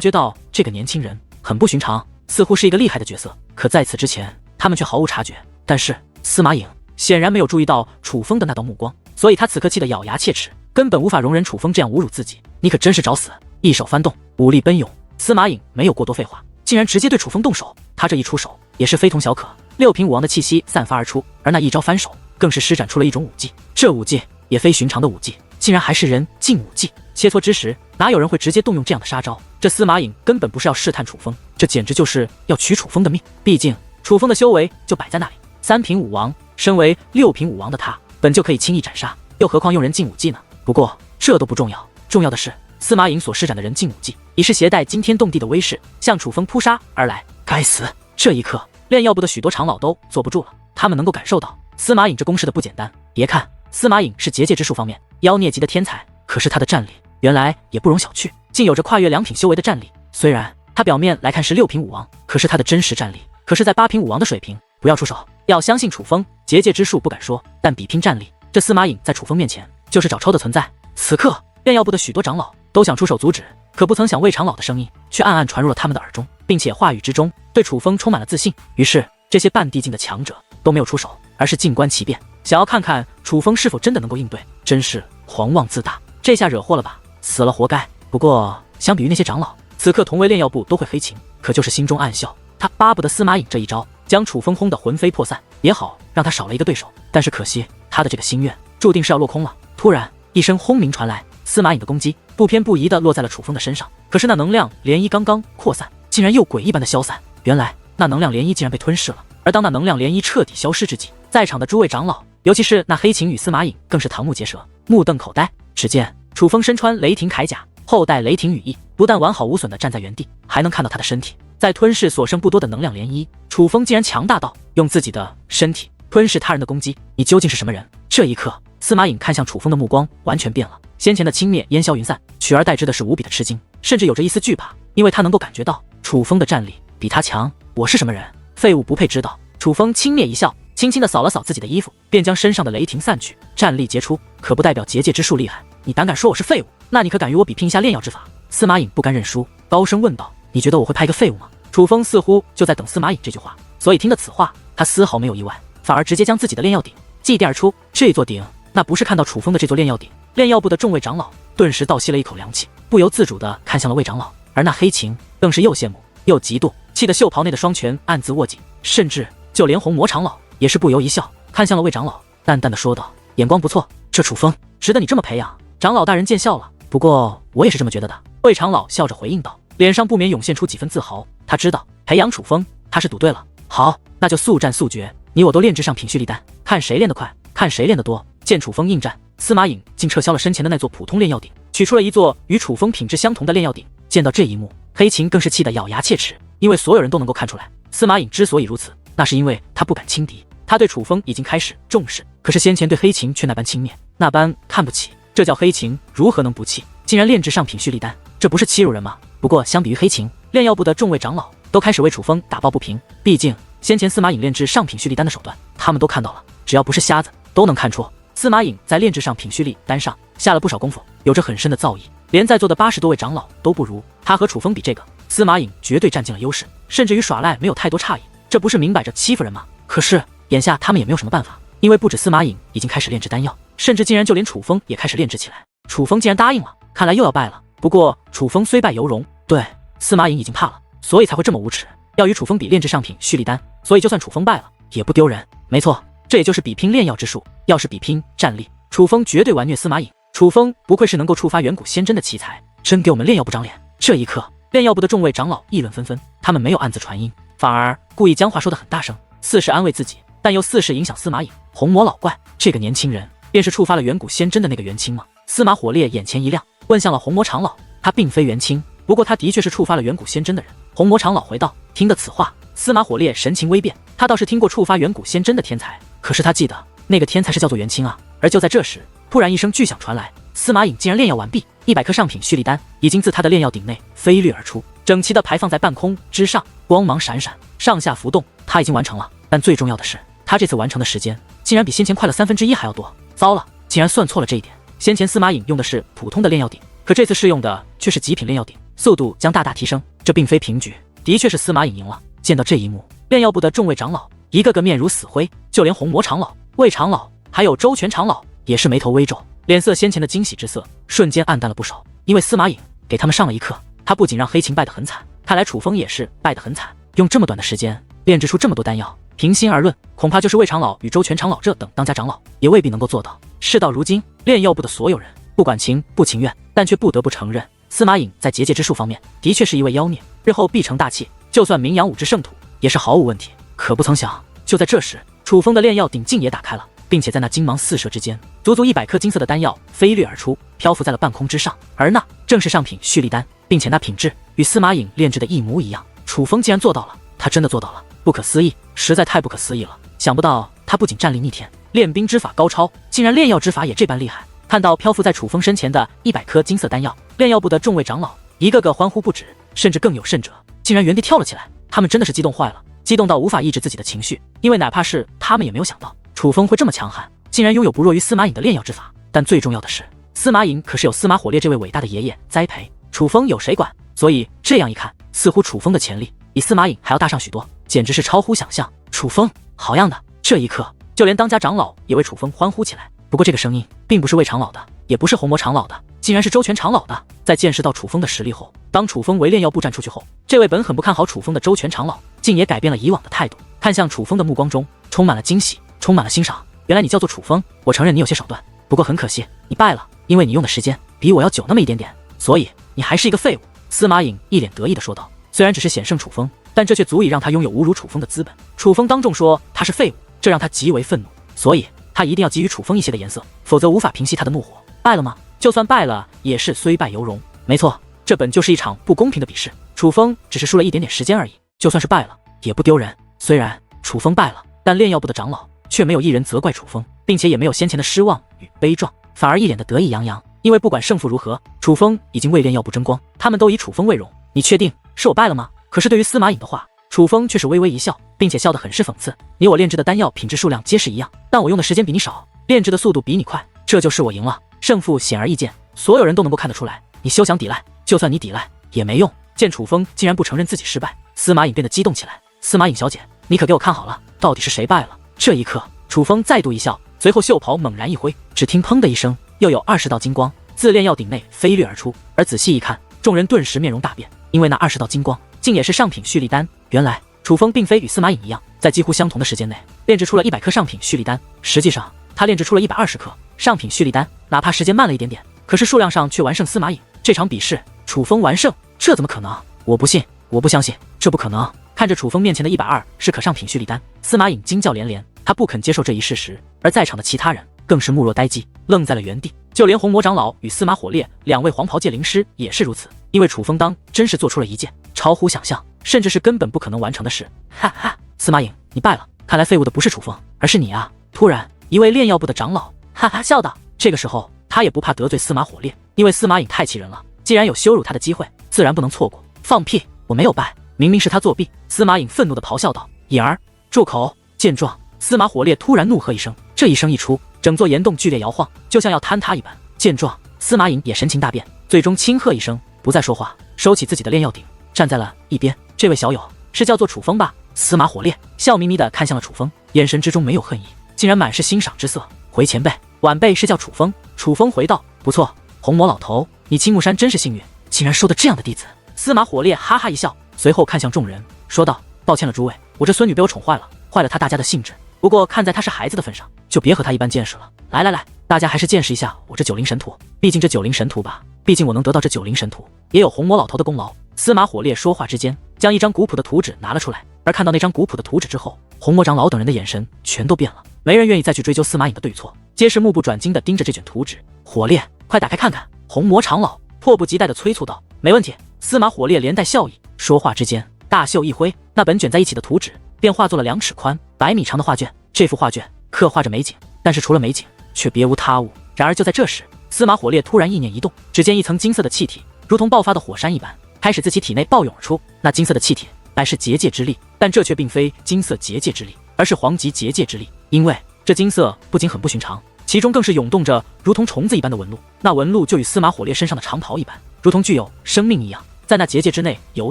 觉到这个年轻人很不寻常，似乎是一个厉害的角色。可在此之前，他们却毫无察觉。但是司马颖显然没有注意到楚风的那道目光，所以他此刻气得咬牙切齿，根本无法容忍楚风这样侮辱自己。你可真是找死！一手翻动，武力奔涌，司马颖没有过多废话，竟然直接对楚风动手。他这一出手也是非同小可，6品武王的气息散发而出，而那一招翻手更是施展出了一种武技。这武技也非寻常的武技，竟然还是人禁武技。切磋之时，哪有人会直接动用这样的杀招？这司马颖根本不是要试探楚风，这简直就是要取楚风的命。毕竟楚风的修为就摆在那里，3品武王，身为6品武王的他，本就可以轻易斩杀，又何况用人禁武技呢？不过这都不重要，重要的是司马颖所施展的人禁武技，已是携带惊天动地的威势，向楚风扑杀而来。该死！这一刻，炼药部的许多长老都坐不住了，他们能够感受到司马颖这攻势的不简单。别看司马颖是结界之术方面妖孽级的天才，可是他的战力原来也不容小觑，竟有着跨越2品修为的战力。虽然他表面来看是6品武王，可是他的真实战力可是在8品武王的水平。不要出手，要相信楚风。结界之术不敢说，但比拼战力，这司马颖在楚风面前就是找抽的存在。此刻，炼药部的许多长老都想出手阻止，可不曾想魏长老的声音却暗暗传入了他们的耳中，并且话语之中对楚风充满了自信。于是，这些半地境的强者都没有出手，而是静观其变，想要看看楚风是否真的能够应对。真是狂妄自大，这下惹祸了吧？死了活该。不过，相比于那些长老，此刻同为炼药部都会黑琴，可就是心中暗笑。他巴不得司马颖这一招将楚风轰得魂飞魄散，也好让他少了一个对手。但是可惜，他的这个心愿注定是要落空了。突然，一声轰鸣传来，司马颖的攻击不偏不倚地落在了楚风的身上。可是那能量涟漪刚刚扩散，竟然又鬼一般的消散。原来那能量涟漪竟然被吞噬了。而当那能量涟漪彻底消失之际，在场的诸位长老，尤其是那黑琴与司马颖，更是瞠目结舌，目瞪口呆。只见楚风身穿雷霆铠甲，后戴雷霆羽翼，不但完好无损地站在原地，还能看到他的身体在吞噬所剩不多的能量涟漪。楚风竟然强大到用自己的身体吞噬他人的攻击，你究竟是什么人？这一刻，司马颖看向楚风的目光完全变了，先前的轻蔑烟消云散，取而代之的是无比的吃惊，甚至有着一丝惧怕，因为他能够感觉到楚风的战力比他强。我是什么人？废物不配知道。楚风轻蔑一笑，轻轻地扫了扫自己的衣服，便将身上的雷霆散去。战力杰出，可不代表结界之术厉害。你胆敢说我是废物，那你可敢与我比拼一下炼药之法？司马颖不甘认输，高声问道：“你觉得我会派一个废物吗？”楚风似乎就在等司马颖这句话，所以听了此话，他丝毫没有意外，反而直接将自己的炼药鼎祭奠而出。这座鼎，那不是看到楚风的这座炼药鼎，炼药部的众位长老顿时倒吸了一口凉气，不由自主地看向了魏长老。而那黑琴更是又羡慕又嫉妒，气得袖袍内的双拳暗自握紧，甚至就连红魔长老也是不由一笑，看向了魏长老，淡淡的说道：“眼光不错，这楚风值得你这么培养。”长老大人见笑了，不过我也是这么觉得的。魏长老笑着回应道，脸上不免涌现出几分自豪。他知道培养楚风，他是赌对了。好，那就速战速决，你我都炼制上品蓄力丹，看谁练得快，看谁练得多。见楚风应战，司马颖竟撤销了身前的那座普通炼药鼎，取出了一座与楚风品质相同的炼药鼎。见到这一幕，黑琴更是气得咬牙切齿，因为所有人都能够看出来，司马颖之所以如此，那是因为他不敢轻敌。他对楚风已经开始重视，可是先前对黑琴却那般轻蔑，那般看不起，这叫黑琴如何能不气？竟然炼制上品蓄力丹，这不是欺辱人吗？不过相比于黑琴，炼药部的众位长老都开始为楚风打抱不平。毕竟先前司马颖炼制上品蓄力丹的手段，他们都看到了，只要不是瞎子，都能看出司马颖在炼制上品蓄力丹上下了不少功夫，有着很深的造诣，连在座的80多位长老都不如。他和楚风比这个，司马颖绝对占尽了优势，甚至与耍赖没有太多差异，这不是明摆着欺负人吗？可是眼下他们也没有什么办法，因为不止司马颖已经开始炼制丹药，甚至竟然就连楚风也开始炼制起来。楚风竟然答应了，看来又要败了。不过楚风虽败犹荣，对司马颖已经怕了。所以才会这么无耻，要与楚风比炼制上品蓄力丹。所以就算楚风败了，也不丢人。没错，这也就是比拼炼药之术。要是比拼战力，楚风绝对完虐司马颖。楚风不愧是能够触发远古仙针的奇才，真给我们炼药部长脸。这一刻，炼药部的众位长老议论纷纷，他们没有暗自传音，反而故意将话说得很大声，似是安慰自己，但又似是影响司马颖。红魔老怪，这个年轻人便是触发了远古仙针的那个元清吗？司马火烈眼前一亮，问向了红魔长老。他并非元清，不过他的确是触发了远古仙针的人。红魔长老回道。听得此话，司马火烈神情微变，他倒是听过触发远古仙针的天才，可是他记得那个天才是叫做元清啊。而就在这时，突然一声巨响传来，司马颖竟然炼药完毕，100颗上品蓄力丹已经自他的炼药鼎内飞掠而出，整齐的排放在半空之上，光芒闪闪，上下浮动。他已经完成了，但最重要的是，他这次完成的时间竟然比先前快了1/3还要多。糟了，竟然算错了这一点。先前司马颖用的是普通的炼药鼎，可这次试用的却是极品炼药鼎，速度将大大提升。这并非平局，的确是司马颖赢了。见到这一幕，炼药部的众位长老一个个面如死灰，就连红魔长老、魏长老还有周全长老也是眉头微皱，脸色先前的惊喜之色瞬间暗淡了不少。因为司马颖给他们上了一课，他不仅让黑琴败得很惨，看来楚风也是败得很惨。用这么短的时间炼制出这么多丹药，平心而论，恐怕就是魏长老与周全长老这等当家长老也未必能够做到。事到如今，炼药部的所有人不管情不情愿，但却不得不承认，司马颖在结界之术方面的确是一位妖孽，日后必成大器，就算名扬5之圣土也是毫无问题。可不曾想，就在这时，楚风的炼药鼎竟也打开了，并且在那金芒四射之间，足足100颗金色的丹药飞掠而出，漂浮在了半空之上。而那正是上品蓄力丹，并且那品质与司马颖炼制的一模一样。楚风竟然做到了，他真的做到了，不可思议，实在太不可思议了。想不到他不仅战力逆天，炼兵之法高超，竟然炼药之法也这般厉害。看到漂浮在楚风身前的100颗金色丹药，炼药部的众位长老一个个欢呼不止，甚至更有甚者，竟然原地跳了起来。他们真的是激动坏了，激动到无法抑制自己的情绪，因为哪怕是他们也没有想到楚风会这么强悍，竟然拥有不弱于司马颖的炼药之法。但最重要的是，司马颖可是有司马火烈这位伟大的爷爷栽培，楚风有谁管？所以这样一看，似乎楚风的潜力比司马颖还要大上许多，简直是超乎想象。楚风好样的！这一刻，就连当家长老也为楚风欢呼起来。不过这个声音并不是魏长老的，也不是红魔长老的，竟然是周全长老的。在见识到楚风的实力后，当楚风为炼药部站出去后，这位本很不看好楚风的周全长老竟也改变了以往的态度，看向楚风的目光中充满了惊喜，充满了欣赏。原来你叫做楚风，我承认你有些手段，不过很可惜你败了，因为你用的时间比我要久那么一点点，所以你还是一个废物。司马颖一脸得意地说道。虽然只是险胜楚风，但这却足以让他拥有侮辱楚风的资本。楚风当众说他是废物，这让他极为愤怒，所以他一定要给予楚风一些的颜色，否则无法平息他的怒火。败了吗？就算败了，也是虽败犹荣。没错，这本就是一场不公平的比试，楚风只是输了一点点时间而已，就算是败了也不丢人。虽然楚风败了，但炼药部的长老却没有一人责怪楚风，并且也没有先前的失望与悲壮，反而一脸的得意洋洋。因为不管胜负如何，楚风已经为炼药部争光，他们都以楚风为荣。你确定是我败了吗？可是对于司马颖的话，楚风却是微微一笑，并且笑得很是讽刺。你我炼制的丹药品质数量皆是一样，但我用的时间比你少，炼制的速度比你快，这就是我赢了。胜负显而易见，所有人都能够看得出来。你休想抵赖，就算你抵赖也没用。见楚风竟然不承认自己失败，司马颖变得激动起来。司马颖小姐，你可给我看好了，到底是谁败了？这一刻，楚风再度一笑，随后袖袍猛然一挥，只听砰的一声，又有20道金光自炼药鼎内飞掠而出。而仔细一看，众人顿时面容大变，因为那20道金光竟也是上品蓄力丹。原来楚风并非与司马颖一样，在几乎相同的时间内炼制出了100颗上品蓄力丹，实际上他炼制出了120颗上品蓄力丹，哪怕时间慢了一点点，可是数量上却完胜司马颖。这场比试楚风完胜，这怎么可能？我不信，我不相信，这不可能。看着楚风面前的120是可上品蓄力丹，司马颖惊叫连连，他不肯接受这一事实。而在场的其他人更是目若呆鸡，愣在了原地。就连红魔长老与司马火烈2位黄袍界灵师也是如此，因为楚风当真是做出了一件超乎想象，甚至是根本不可能完成的事。哈哈，司马颖，你败了，看来废物的不是楚风，而是你啊！突然，一位炼药部的长老哈哈笑道。这个时候，他也不怕得罪司马火烈，因为司马颖太气人了，既然有羞辱他的机会，自然不能错过。放屁，我没有败，明明是他作弊！司马颖愤怒地咆哮道。颖儿，住口！见状，司马火烈突然怒喝一声，这一声一出，整座岩洞剧烈摇晃，就像要坍塌一般。见状，司马颖也神情大变，最终轻喝一声，不再说话，收起自己的炼药鼎，站在了一边。这位小友是叫做楚风吧？司马火烈笑眯眯地看向了楚风，眼神之中没有恨意，竟然满是欣赏之色。回前辈，晚辈是叫楚风。楚风回道。不错，红魔老头，你青木山真是幸运，竟然收得这样的弟子。司马火烈哈哈一笑，随后看向众人，说道：“抱歉了，诸位，我这孙女被我宠坏了，坏了她大家的兴致。不过看在她是孩子的份上，就别和她一般见识了。来来来，大家还是见识一下我这九灵神图。毕竟这九灵神图吧，毕竟我能得到这九灵神图，也有红魔老头的功劳。”司马火烈说话之间，将一张古朴的图纸拿了出来。而看到那张古朴的图纸之后，红魔长老等人的眼神全都变了，没人愿意再去追究司马颖的对错，皆是目不转睛地盯着这卷图纸。火烈，快打开看看！红魔长老迫不及待地催促道。没问题。司马火烈连带笑意，说话之间，大袖一挥，那本卷在一起的图纸便化作了2尺宽、100米长的画卷。这幅画卷刻画着美景，但是除了美景，却别无他物。然而就在这时，司马火烈突然意念一动，只见一层金色的气体，如同爆发的火山一般，开始自其体内暴涌而出。那金色的气体乃是结界之力，但这却并非金色结界之力，而是黄级结界之力。因为这金色不仅很不寻常，其中更是涌动着如同虫子一般的纹路。那纹路就与司马火烈身上的长袍一般，如同具有生命一样，在那结界之内游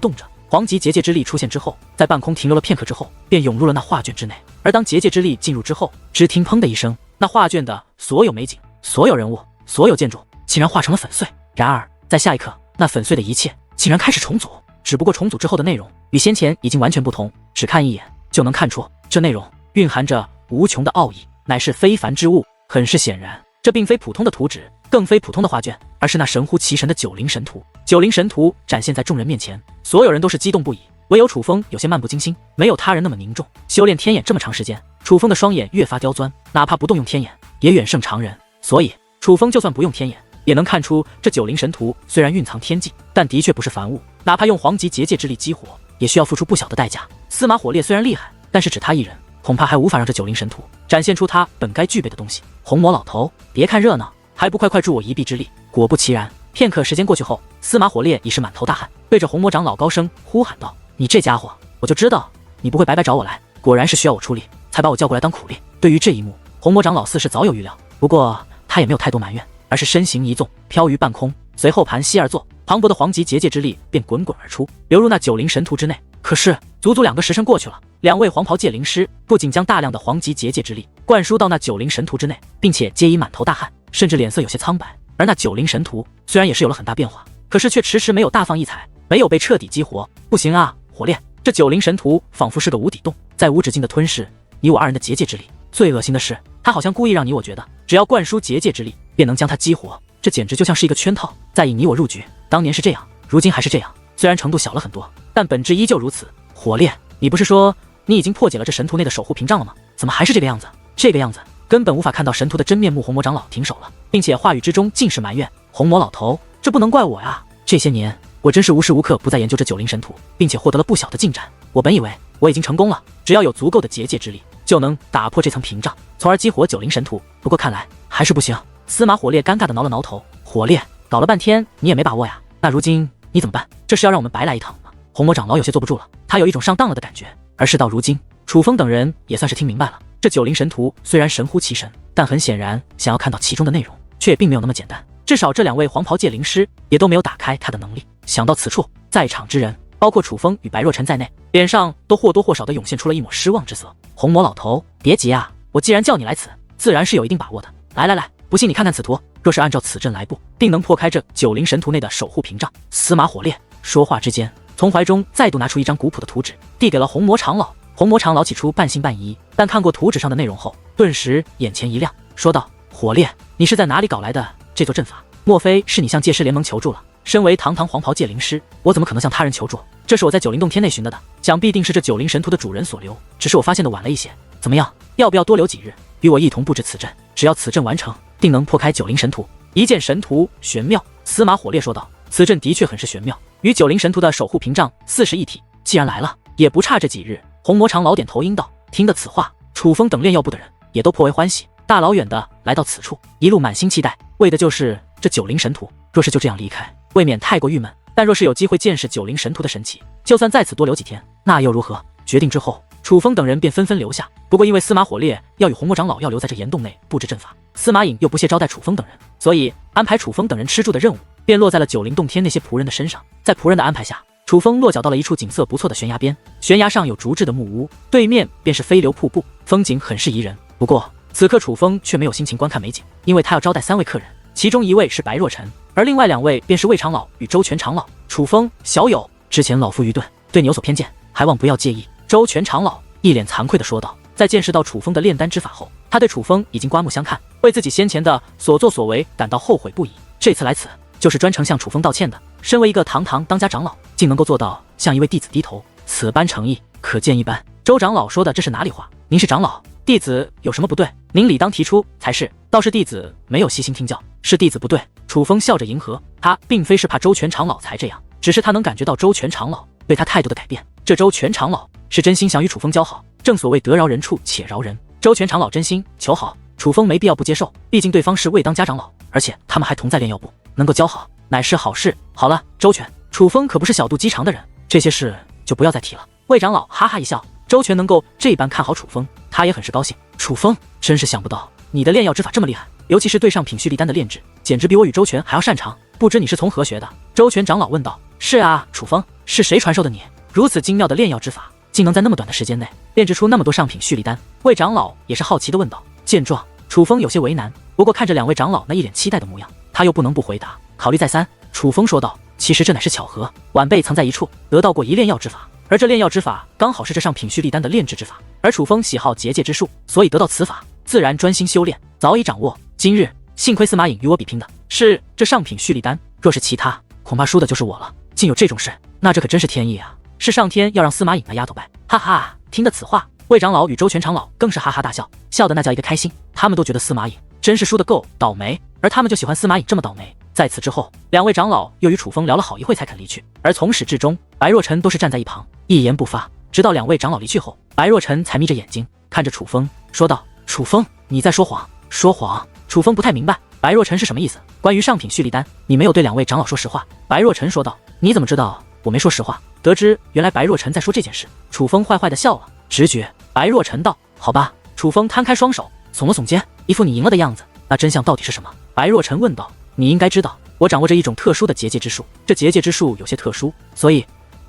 动着。黄级结界之力出现之后，在半空停留了片刻之后，便涌入了那画卷之内。而当结界之力进入之后，只听砰的一声，那画卷的所有美景、所有人物、所有建筑竟然化成了粉碎。然而在下一刻，那粉碎的一切竟然开始重组，只不过重组之后的内容与先前已经完全不同，只看一眼就能看出这内容蕴含着无穷的奥义，乃是非凡之物。很是显然，这并非普通的图纸，更非普通的画卷，而是那神乎其神的九灵神图。九灵神图展现在众人面前，所有人都是激动不已，唯有楚风有些漫不经心，没有他人那么凝重。修炼天眼这么长时间，楚风的双眼越发刁钻，哪怕不动用天眼，也远胜常人。所以楚风就算不用天眼，也能看出这九灵神图虽然蕴藏天际，但的确不是凡物，哪怕用黄级结界之力激活，也需要付出不小的代价。司马火烈虽然厉害，但是只他一人，恐怕还无法让这九灵神图展现出他本该具备的东西。红魔老头，别看热闹，还不快快助我一臂之力！果不其然，片刻时间过去后，司马火烈已是满头大汗，对着红魔长老高声呼喊道：“你这家伙，我就知道你不会白白找我来，果然是需要我出力，才把我叫过来当苦力。”对于这一幕，红魔长老似是早有预料，不过他也没有太多埋怨，而是身形一纵，飘于半空，随后盘膝而坐，磅礴的黄级结界之力便滚滚而出，流入那九灵神图之内。可是足足2个时辰过去了，两位黄袍界灵师不仅将大量的黄级结界之力灌输到那九灵神图之内，并且皆已满头大汗，甚至脸色有些苍白。而那九灵神图虽然也是有了很大变化，可是却迟迟没有大放异彩，没有被彻底激活。不行啊，火烈，这九灵神图仿佛是个无底洞，在无止境的吞噬你我2人的结界之力。最恶心的是，他好像故意让你我觉得，只要灌输结界之力，便能将它激活。这简直就像是一个圈套，在引你我入局。当年是这样，如今还是这样，虽然程度小了很多，但本质依旧如此。火烈，你不是说你已经破解了这神图内的守护屏障了吗？怎么还是这个样子？这个样子根本无法看到神图的真面目。红魔长老停手了，并且话语之中尽是埋怨。红魔老头，这不能怪我呀，这些年我真是无时无刻不在研究这九灵神图，并且获得了不小的进展。我本以为我已经成功了，只要有足够的结界之力，就能打破这层屏障，从而激活九灵神图。不过看来还是不行。司马火烈尴尬地挠了挠头。火烈，搞了半天你也没把握呀，那如今你怎么办？这是要让我们白来一趟吗？红魔长老有些坐不住了，他有一种上当了的感觉。而事到如今，楚风等人也算是听明白了，这九灵神图虽然神乎其神，但很显然想要看到其中的内容，却也并没有那么简单。至少这2位黄袍界灵师也都没有打开他的能力。想到此处，在场之人，包括楚风与白若晨在内，脸上都或多或少地涌现出了一抹失望之色。红魔老头，别急啊，我既然叫你来此，自然是有一定把握的。来来来，不信你看看此图，若是按照此阵来布，定能破开这九灵神图内的守护屏障。司马火烈说话之间，从怀中再度拿出一张古朴的图纸，递给了红魔长老。红魔长老起初半信半疑，但看过图纸上的内容后，顿时眼前一亮，说道：“火烈，你是在哪里搞来的这座阵法？莫非是你向界师联盟求助了？身为堂堂黄袍界灵师，我怎么可能向他人求助？这是我在九灵洞天内寻得的，想必定是这九灵神图的主人所留，只是我发现的晚了一些。怎么样，要不要多留几日，与我一同布置此阵？只要此阵完成，定能破开九灵神图。”一见神图玄妙，司马火烈说道：“此阵的确很是玄妙，与九灵神图的守护屏障似是一体。既然来了，也不差这几日。”红魔长老点头应道。听得此话，楚风等炼药部的人也都颇为欢喜，大老远的来到此处，一路满心期待，为的就是这九灵神图。若是就这样离开，未免太过郁闷，但若是有机会见识九灵神图的神奇，就算在此多留几天，那又如何？决定之后，楚风等人便纷纷留下。不过因为司马火烈要与红魔长老要留在这岩洞内布置阵法，司马颖又不屑招待楚风等人，所以安排楚风等人吃住的任务便落在了九灵洞天那些仆人的身上。在仆人的安排下，楚风落脚到了一处景色不错的悬崖边，悬崖上有竹制的木屋，对面便是飞流瀑布，风景很是宜人。不过此刻楚风却没有心情观看美景，因为他要招待3位客人，其中1位是白若晨，而另外2位便是魏长老与周全长老。楚风，小友，之前老夫愚钝，对你有所偏见，还望不要介意。周全长老一脸惭愧地说道。在见识到楚风的炼丹之法后，他对楚风已经刮目相看，为自己先前的所作所为感到后悔不已。这次来此，就是专程向楚风道歉的。身为一个堂堂当家长老，竟能够做到向一位弟子低头，此般诚意，可见一斑。周长老说的这是哪里话？您是长老，弟子有什么不对？您理当提出才是。倒是弟子没有细心听教，是弟子不对。楚风笑着迎合，他并非是怕周全长老才这样，只是他能感觉到周全长老对他态度的改变。这周全长老是真心想与楚风交好，正所谓得饶人处且饶人。周全长老真心求好，楚风没必要不接受，毕竟对方是未当家长老，而且他们还同在炼药部，能够交好乃是好事。好了，周全，楚风可不是小肚鸡肠的人，这些事就不要再提了。魏长老哈哈一笑，周全能够这般看好楚风，他也很是高兴。楚风，真是想不到你的炼药之法这么厉害，尤其是对上品蓄力丹的炼制，简直比我与周全还要擅长。不知你是从何学的？周全长老问道。是啊，楚风，是谁传授的你如此精妙的炼药之法，竟能在那么短的时间内炼制出那么多上品蓄力丹？魏长老也是好奇地问道。见状，楚风有些为难，不过看着两位长老那一脸期待的模样，他又不能不回答。考虑再三，楚风说道：其实这乃是巧合，晚辈曾在一处得到过一炼药之法，而这炼药之法刚好是这上品蓄力丹的炼制之法，而楚风喜好结界之术，所以得到此法，自然专心修炼，早已掌握。今日幸亏司马颖与我比拼的是这上品蓄力丹，若是其他，恐怕输的就是我了。竟有这种事，那这可真是天意啊！是上天要让司马颖那丫头败。哈哈，听得此话，魏长老与周全长老更是哈哈大笑，笑得那叫一个开心。他们都觉得司马颖真是输得够倒霉，而他们就喜欢司马颖这么倒霉。在此之后，两位长老又与楚风聊了好一会才肯离去，而从始至终，白若晨都是站在一旁一言不发，直到两位长老离去后，白若晨才眯着眼睛看着楚风说道：楚风，你在说谎。说谎？楚风不太明白白若晨是什么意思。关于上品蓄力丹，你没有对两位长老说实话。白若晨说道。你怎么知道我没说实话？得知原来白若晨在说这件事，楚风坏坏的笑了。直觉。白若晨道。好吧。楚风摊开双手耸了耸肩，一副你赢了的样子。那真相到底是什么？白若晨问道。你应该知道，我掌握着一种特殊的结界之术，这结界之术有些特殊，所以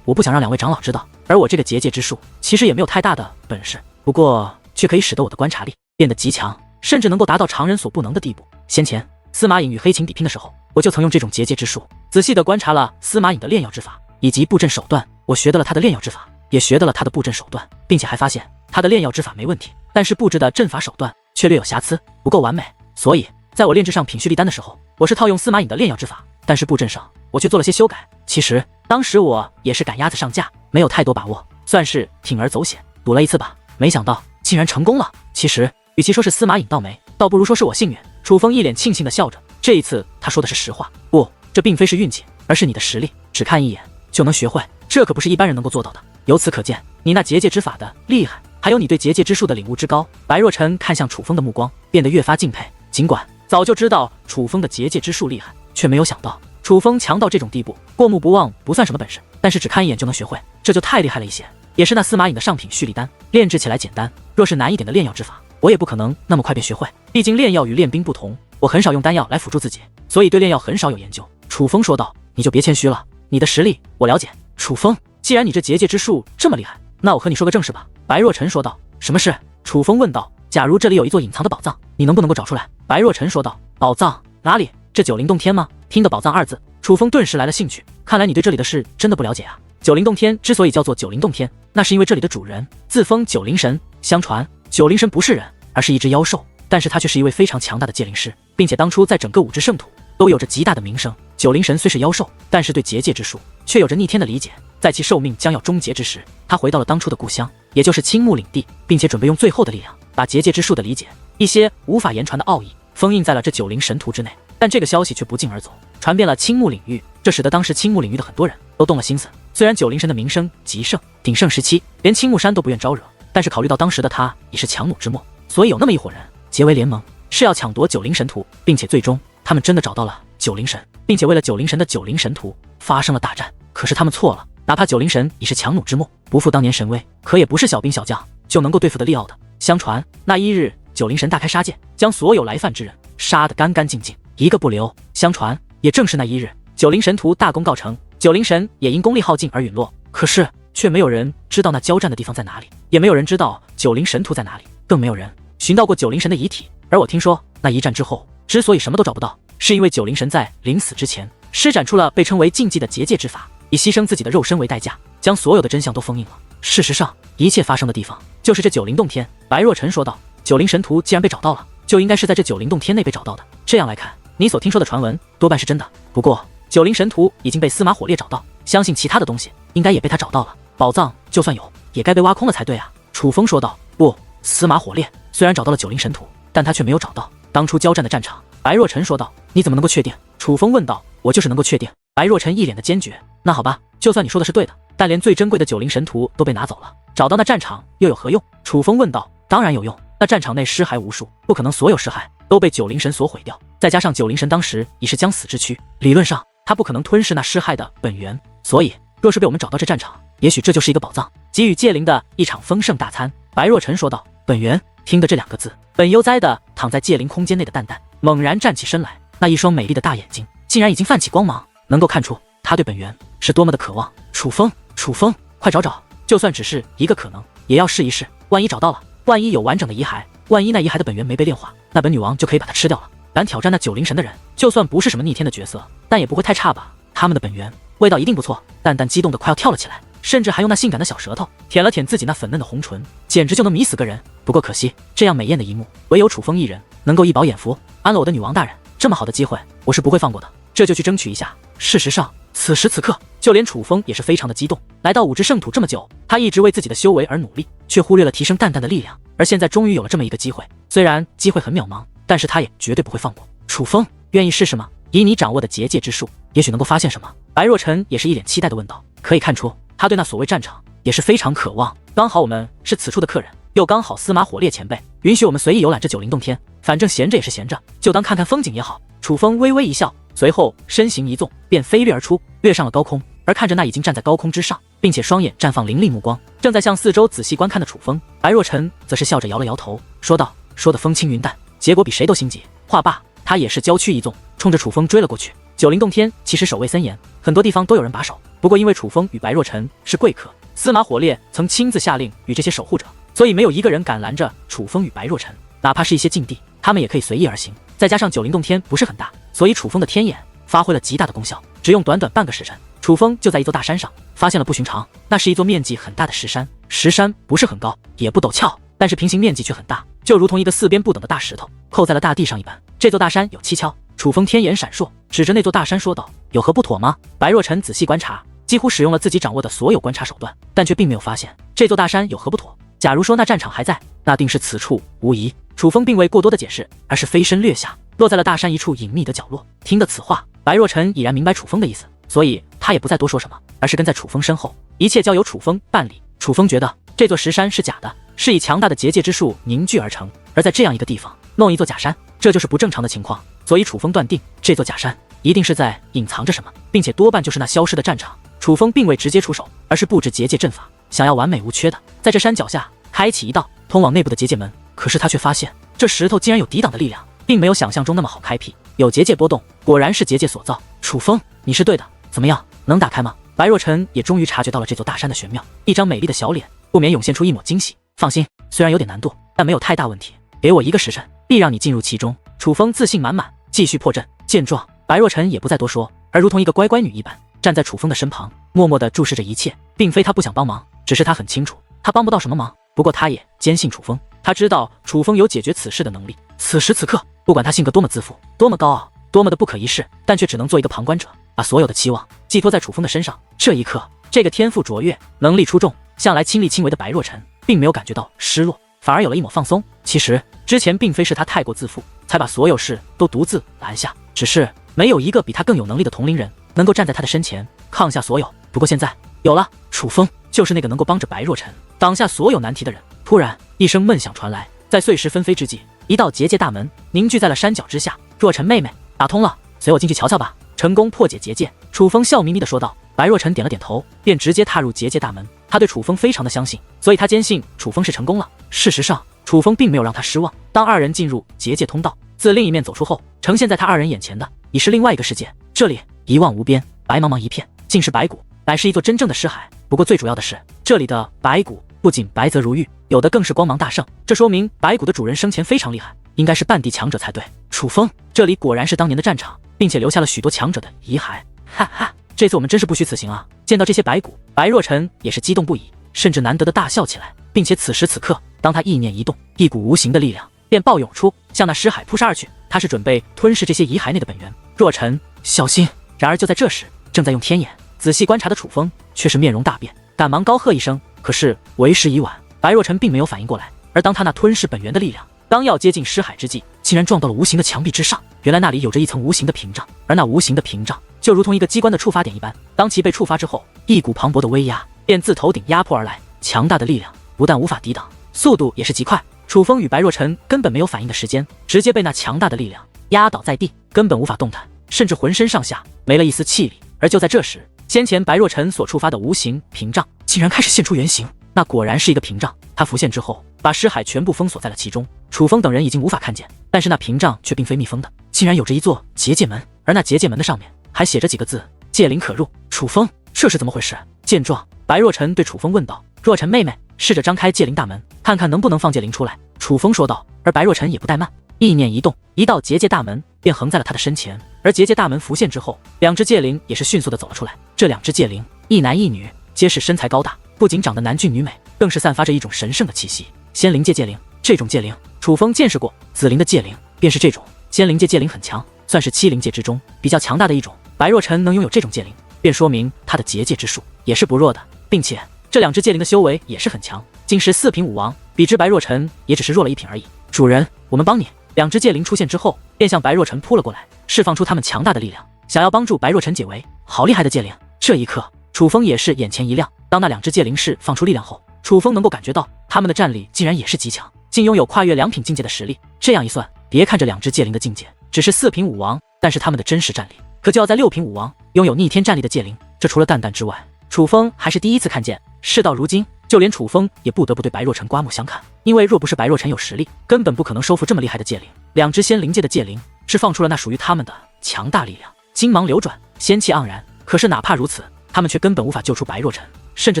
我不想让两位长老知道。而我这个结界之术其实也没有太大的本事，不过却可以使得我的观察力变得极强，甚至能够达到常人所不能的地步。先前司马颖与黑琴比拼的时候，我就曾用这种结界之术仔细地观察了司马颖的炼药之法以及布阵手段，我学得了他的炼药之法，也学得了他的布阵手段，并且还发现他的炼药之法没问题，但是布置的阵法手段却略有瑕疵，不够完美。所以在我炼制上品蓄力丹的时候，我是套用司马颖的炼药之法，但是布阵上我却做了些修改。其实当时我也是赶鸭子上架，没有太多把握，算是铤而走险赌了一次吧，没想到竟然成功了。其实与其说是司马颖倒霉，倒不如说是我幸运。楚风一脸庆幸地笑着，这一次他说的是实话。不，这并非是运气，而是你的实力，只看一眼就能学会，这可不是一般人能够做到的。由此可见你那结界之法的厉害，还有你对结界之术的领悟之高。白若晨看向楚风的目光变得越发敬佩，尽管早就知道楚风的结界之术厉害，却没有想到楚风强到这种地步。过目不忘不算什么本事，但是只看一眼就能学会，这就太厉害了一些。也是那司马颖的上品蓄力丹，炼制起来简单，若是难一点的炼药之法，我也不可能那么快便学会。毕竟炼药与练兵不同，我很少用丹药来辅助自己，所以对炼药很少有研究。楚风说道。你就别谦虚了，你的实力我了解。楚风，既然你这结界之术这么厉害，那我和你说个正事吧。白若晨说道。什么事？楚风问道。假如这里有一座隐藏的宝藏，你能不能够找出来？白若晨说道。宝藏？哪里？这九灵洞天吗？听得宝藏二字，楚风顿时来了兴趣。看来你对这里的事真的不了解啊。九灵洞天之所以叫做九灵洞天，那是因为这里的主人自封九灵神。相传九灵神不是人，而是一只妖兽，但是他却是一位非常强大的界灵师，并且当初在整个五之圣土都有着极大的名声。九灵神虽是妖兽，但是对结界之术却有着逆天的理解。在其寿命将要终结之时，他回到了当初的故乡，也就是青木领地，并且准备用最后的力量把结界之术的理解，一些无法言传的奥义封印在了这九灵神图之内。但这个消息却不胫而走，传遍了青木领域，这使得当时青木领域的很多人都动了心思。虽然九灵神的名声极盛，鼎盛时期连青木山都不愿招惹，但是考虑到当时的他已是强弩之末，所以有那么一伙人结为联盟，是要抢夺九灵神图，并且最终他们真的找到了九灵神，并且为了九灵神的九灵神图发生了大战。可是他们错了，哪怕九灵神已是强弩之末，不负当年神威，可也不是小兵小将就能够对付的利奥的。相传那一日，九灵神大开杀戒，将所有来犯之人杀得干干净净，一个不留。相传也正是那一日，九灵神图大功告成，九灵神也因功力耗尽而陨落。可是却没有人知道那交战的地方在哪里，也没有人知道九灵神图在哪里，更没有人寻到过九灵神的遗体。而我听说那一战之后，之所以什么都找不到，是因为九灵神在临死之前施展出了被称为禁忌的结界之法，以牺牲自己的肉身为代价，将所有的真相都封印了。事实上，一切发生的地方就是这九灵洞天。白若晨说道：“九灵神图既然被找到了，就应该是在这九灵洞天内被找到的。这样来看，你所听说的传闻多半是真的。不过，九灵神图已经被司马火烈找到，相信其他的东西应该也被他找到了。宝藏就算有，也该被挖空了才对啊。”楚风说道：“不，司马火烈虽然找到了九灵神图，但他却没有找到当初交战的战场。”白若晨说道：“你怎么能够确定？”楚风问道：“我就是能够确定。”白若晨一脸的坚决。那好吧，就算你说的是对的，但连最珍贵的九灵神图都被拿走了，找到那战场又有何用？楚风问道。当然有用，那战场内尸骸无数，不可能所有尸骸都被九灵神所毁掉，再加上九灵神当时已是将死之躯，理论上他不可能吞噬那尸骸的本源，所以若是被我们找到这战场，也许这就是一个宝藏，给予界灵的一场丰盛大餐。白若晨说道。本源，听得这两个字，本悠哉的躺在界灵空间内的蛋蛋猛然站起身来，那一双美丽的大眼睛竟然已经泛起光芒，能够看出他对本源是多么的渴望。楚风，快找找，就算只是一个可能，也要试一试。万一找到了，万一有完整的遗骸，万一那遗骸的本源没被炼化，那本女王就可以把它吃掉了。敢挑战那九灵神的人，就算不是什么逆天的角色，但也不会太差吧？他们的本源味道一定不错。蛋蛋激动得快要跳了起来，甚至还用那性感的小舌头舔了舔自己那粉嫩的红唇，简直就能迷死个人。不过可惜，这样美艳的一幕，唯有楚风一人能够一饱眼福。安了我的女王大人，这么好的机会，我是不会放过的，这就去争取一下。事实上，此时此刻，就连楚风也是非常的激动。来到五之圣土这么久，他一直为自己的修为而努力，却忽略了提升蛋蛋的力量，而现在终于有了这么一个机会。虽然机会很渺茫，但是他也绝对不会放过。楚风，愿意试试吗？以你掌握的结界之术，也许能够发现什么。白若晨也是一脸期待的问道。可以看出，他对那所谓战场也是非常渴望。刚好我们是此处的客人，又刚好司马火烈前辈允许我们随意游览这九灵洞天，反正闲着也是闲着，就当看看风景也好。楚风微微一笑，随后身形一纵，便飞掠而出，跃上了高空。而看着那已经站在高空之上，并且双眼绽放凌厉目光，正在向四周仔细观看的楚风，白若晨则是笑着摇了摇头，说道：“说的风轻云淡，结果比谁都心急。”话罢，他也是娇躯一纵，冲着楚风追了过去。九灵洞天其实守卫森严，很多地方都有人把守，不过因为楚风与白若晨是贵客，司马火烈曾亲自下令与这些守护者，所以没有一个人敢拦着楚风与白若晨，哪怕是一些禁地，他们也可以随意而行。再加上九灵洞天不是很大，所以楚风的天眼发挥了极大的功效，只用短短半个时辰，楚风就在一座大山上发现了不寻常。那是一座面积很大的石山，石山不是很高，也不陡峭，但是平行面积却很大，就如同一个四边不等的大石头扣在了大地上一般。这座大山有蹊跷，楚风天眼闪烁，指着那座大山说道：“有何不妥吗？”白若晨仔细观察，几乎使用了自己掌握的所有观察手段，但却并没有发现这座大山有何不妥。假如说那战场还在，那定是此处无疑。楚风并未过多的解释，而是飞身掠下，落在了大山一处隐秘的角落。听得此话，白若晨已然明白楚风的意思，所以他也不再多说什么，而是跟在楚风身后，一切交由楚风办理。楚风觉得这座石山是假的，是以强大的结界之术凝聚而成，而在这样一个地方弄一座假山，这就是不正常的情况。所以楚风断定这座假山一定是在隐藏着什么，并且多半就是那消失的战场。楚风并未直接出手，而是布置结界阵法，想要完美无缺的在这山脚下开启一道通往内部的结界门。可是他却发现这石头竟然有抵挡的力量，并没有想象中那么好开辟，有结界波动，果然是结界所造。楚风，你是对的，怎么样，能打开吗？白若晨也终于察觉到了这座大山的玄妙，一张美丽的小脸不免涌现出一抹惊喜。放心，虽然有点难度，但没有太大问题，给我1个时辰，必让你进入其中。楚风自信满满，继续破阵。见状，白若晨也不再多说，而如同一个乖乖女一般站在楚风的身旁，默默地注视着一切。并非他不想帮忙，只是他很清楚他帮不到什么忙，不过他也坚信楚风，他知道楚风有解决此事的能力。此时此刻，不管他性格多么自负，多么高傲，多么的不可一世，但却只能做一个旁观者，把所有的期望寄托在楚风的身上。这一刻，这个天赋卓越、能力出众、向来亲力亲为的白若晨并没有感觉到失落，反而有了一抹放松。其实之前并非是他太过自负，才把所有事都独自揽下，只是没有一个比他更有能力的同龄人能够站在他的身前抗下所有。不过现在有了，楚风就是那个能够帮着白若晨挡下所有难题的人。突然一声闷响传来，在碎石纷飞之际，一道结界大门凝聚在了山脚之下。若晨妹妹，打通了，随我进去瞧瞧吧。成功破解结界，楚风笑眯眯地说道。白若晨点了点头，便直接踏入结界大门。他对楚风非常的相信，所以他坚信楚风是成功了。事实上，楚风并没有让他失望。当二人进入结界通道，自另一面走出后，呈现在他二人眼前的已是另外一个世界。这里一望无边，白茫茫一片，尽是白骨，乃是一座真正的尸海。不过最主要的是，这里的白骨不仅白泽如玉，有的更是光芒大盛，这说明白骨的主人生前非常厉害，应该是半地强者才对。楚风，这里果然是当年的战场，并且留下了许多强者的遗骸。哈哈，这次我们真是不虚此行啊！见到这些白骨，白若晨也是激动不已，甚至难得的大笑起来，并且此时此刻，当他意念一动，一股无形的力量便暴涌出，向那尸骸扑杀而去。他是准备吞噬这些遗骸内的本源。若晨，小心！然而就在这时，正在用天眼仔细观察的楚风却是面容大变，赶忙高喝一声。可是为时已晚，白若晨并没有反应过来。而当他那吞噬本源的力量刚要接近尸骸之际，竟然撞到了无形的墙壁之上。原来那里有着一层无形的屏障，而那无形的屏障就如同一个机关的触发点一般，当其被触发之后，一股磅礴的威压便自头顶压迫而来，强大的力量不但无法抵挡，速度也是极快。楚风与白若晨根本没有反应的时间，直接被那强大的力量压倒在地，根本无法动弹，甚至浑身上下没了一丝气力。而就在这时，先前白若晨所触发的无形屏障竟然开始现出原形，那果然是一个屏障。它浮现之后，把尸骸全部封锁在了其中。楚风等人已经无法看见，但是那屏障却并非密封的，竟然有着一座结界门，而那结界门的上面还写着几个字：界灵可入。楚风，这是怎么回事？见状，白若晨对楚风问道：若晨妹妹，试着张开界灵大门，看看能不能放界灵出来。楚风说道。而白若晨也不怠慢，意念一动，一道结界大门便横在了他的身前。而结界大门浮现之后，两只界灵也是迅速的走了出来。这两只界灵，一男一女，皆是身材高大，不仅长得男俊女美，更是散发着一种神圣的气息。仙灵界界灵，这种界灵楚风见识过，紫灵的界灵便是这种。仙灵界界灵很强，算是7灵界之中比较强大的一种。白若晨能拥有这种界灵，便说明他的结界之术也是不弱的，并且这两只界灵的修为也是很强，竟是4品武王，比之白若晨也只是弱了1品而已。主人，我们帮你。两只界灵出现之后，便向白若晨扑了过来，释放出他们强大的力量，想要帮助白若晨解围。好厉害的界灵！这一刻，楚风也是眼前一亮。当那两只界灵释放出力量后，楚风能够感觉到他们的战力竟然也是极强，竟拥有跨越2品境界的实力。这样一算，别看这两只界灵的境界只是4品武王，但是他们的真实战力可就要在6品武王，拥有逆天战力的界灵，这除了蛋蛋之外，楚风还是第一次看见。事到如今，就连楚风也不得不对白若晨刮目相看，因为若不是白若晨有实力，根本不可能收服这么厉害的界灵。两只仙灵界的界灵是放出了那属于他们的强大力量，金芒流转，仙气盎然。可是哪怕如此，他们却根本无法救出白若晨，甚至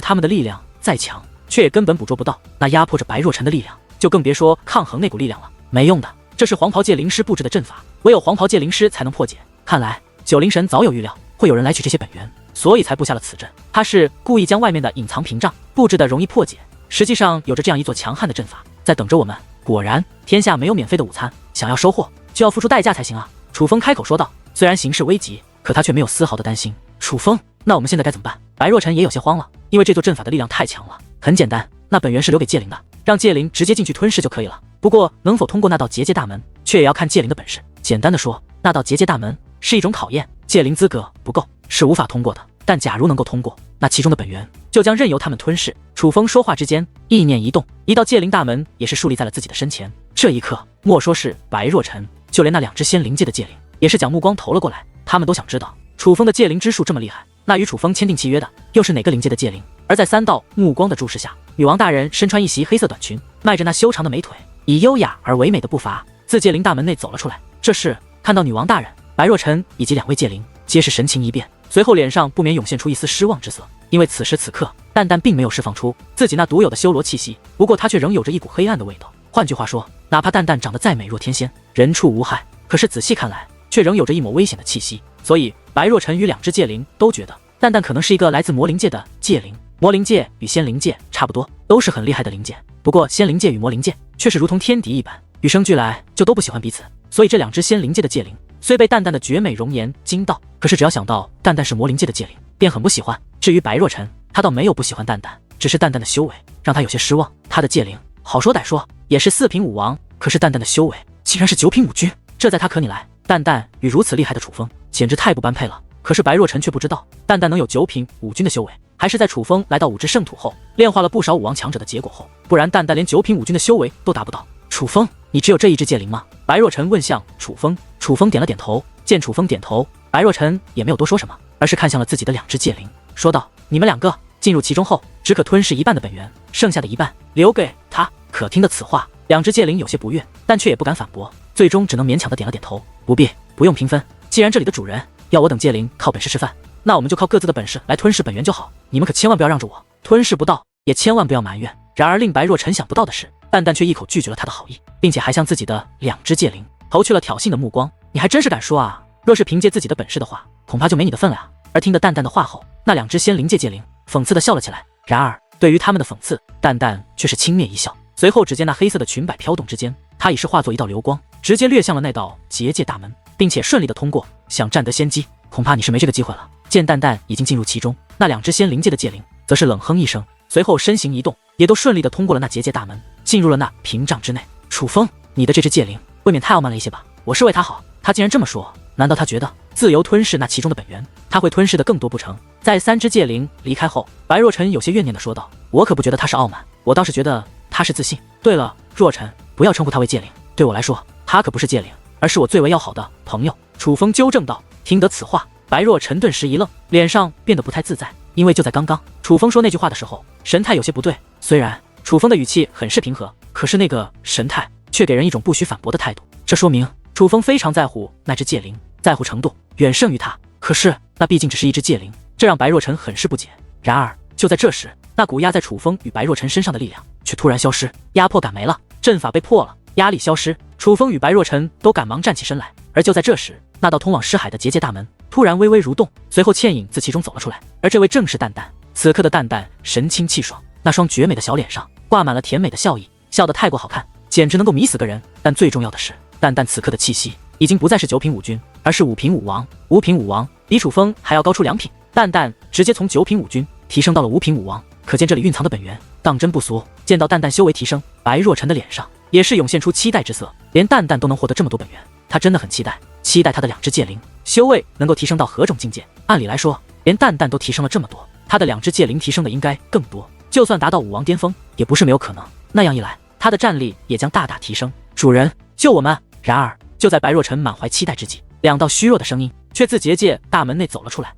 他们的力量再强，却也根本捕捉不到那压迫着白若晨的力量，就更别说抗衡那股力量了。没用的，这是黄袍界灵师布置的阵法，唯有黄袍界灵师才能破解。看来九灵神早有预料会有人来取这些本源，所以才布下了此阵。他是故意将外面的隐藏屏障布置的容易破解，实际上有着这样一座强悍的阵法在等着我们。果然，天下没有免费的午餐，想要收获就要付出代价才行啊！楚风开口说道。虽然形势危急，可他却没有丝毫的担心。楚风，那我们现在该怎么办？白若晨也有些慌了，因为这座阵法的力量太强了。很简单，那本源是留给界灵的，让界灵直接进去吞噬就可以了。不过能否通过那道结界大门，却也要看界灵的本事。简单的说，那道结界大门是一种考验，界灵资格不够是无法通过的，但假如能够通过，那其中的本源就将任由他们吞噬。楚风说话之间，意念一动，一道界灵大门也是树立在了自己的身前。这一刻，莫说是白若晨，就连那两只仙灵界的界灵也是将目光投了过来，他们都想知道楚风的界灵之术这么厉害，那与楚风签订契约的又是哪个灵界的界灵？而在3道目光的注视下，女王大人身穿一袭黑色短裙，迈着那修长的美腿，以优雅而唯美的步伐自界灵大门内走了出来。这时看到女王大人，白若晨以及2位界灵皆是神情一变，随后脸上不免涌现出一丝失望之色，因为此时此刻蛋蛋并没有释放出自己那独有的修罗气息，不过她却仍有着一股黑暗的味道。换句话说，哪怕蛋蛋长得再美若天仙，人畜无害，可是仔细看来却仍有着一抹危险的气息。所以白若晨与2只界灵都觉得蛋蛋可能是一个来自魔灵界的界灵。魔灵界与仙灵界差不多，都是很厉害的灵界，不过仙灵界与魔灵界却是如同天敌一般，与生俱来就都不喜欢彼此。所以这2只仙灵界的界灵虽被蛋蛋的绝美容颜惊到，可是只要想到蛋蛋是魔灵界的界灵，便很不喜欢。至于白若晨，他倒没有不喜欢蛋蛋，只是蛋蛋的修为让他有些失望。他的界灵好说歹说也是4品武王，可是蛋蛋的修为竟然是9品武君，这在他可你来，蛋蛋与如此厉害的楚风简直太不般配了。可是白若晨却不知道，蛋蛋能有9品武君的修为，还是在楚风来到5之圣土后炼化了不少武王强者的结果后，不然蛋蛋连9品武君的修为都达不到。楚风，你只有这一只界灵吗？白若晨问向楚风。楚风点了点头，见楚风点头，白若晨也没有多说什么，而是看向了自己的2只界灵，说道：你们2个进入其中后，只可吞噬1半的本源，剩下的1半留给他。可听的此话，2只界灵有些不悦，但却也不敢反驳，最终只能勉强的点了点头。不用平分，既然这里的主人要我等界灵靠本事吃饭，那我们就靠各自的本事来吞噬本源就好，你们可千万不要让着我，吞噬不到也千万不要埋怨。然而令白若晨想不到的是，蛋蛋却一口拒绝了他的好意，并且还向自己的2只界灵投去了挑衅的目光。你还真是敢说啊，若是凭借自己的本事的话，恐怕就没你的分了啊。而听得蛋蛋的话后，那两只仙灵界戒灵讽刺地笑了起来。然而对于他们的讽刺，蛋蛋却是轻蔑一笑。随后只见那黑色的裙摆飘动之间，它已是化作一道流光，直接掠向了那道结界大门，并且顺利的通过。想占得先机，恐怕你是没这个机会了。见蛋蛋已经进入其中，那两只仙灵界的戒灵则是冷哼一声，随后身形一动，也都顺利的通过了那结界大门，进入了那屏障之内。楚风，你的这只戒灵未免太傲慢了一些吧？我是为他好，他竟然这么说，难道他觉得自由吞噬那其中的本源，他会吞噬的更多不成？在三只戒灵离开后，白若晨有些怨念的说道：“我可不觉得他是傲慢，我倒是觉得他是自信。对了，若晨，不要称呼他为戒灵，对我来说，他可不是戒灵，而是我最为要好的朋友。”楚风纠正道。听得此话，白若晨顿时一愣，脸上变得不太自在，因为就在刚刚，楚风说那句话的时候，神态有些不对。虽然楚风的语气很是平和，可是那个神态却给人一种不许反驳的态度。这说明楚风非常在乎那只戒灵，在乎程度远胜于他。可是那毕竟只是一只戒灵，这让白若晨很是不解。然而就在这时，那股压在楚风与白若晨身上的力量却突然消失，压迫感没了，阵法被破了，压力消失，楚风与白若晨都赶忙站起身来。而就在这时，那道通往尸海的结界大门突然微微蠕动，随后倩影自其中走了出来，而这位正是蛋蛋。此刻的蛋蛋神清气爽，那双绝美的小脸上挂满了甜美的笑意，笑得太过好看，简直能够迷死个人。但最重要的是，蛋蛋此刻的气息已经不再是9品武君，而是5品武王。5品武王比楚风还要高出2品，蛋蛋直接从9品武君提升到了5品武王，可见这里蕴藏的本源当真不俗。见到蛋蛋修为提升，白若晨的脸上也是涌现出期待之色，连蛋蛋都能获得这么多本源，他真的很期待他的2只戒灵修为能够提升到何种境界。按理来说，连蛋蛋都提升了这么多，他的2只戒灵提升的应该更多，就算达到武王巅峰也不是没有可能。那样一来，他的战力也将大大提升。主人，救我们！然而就在白若晨满怀期待之际，2道虚弱的声音却自结界大门内走了出来。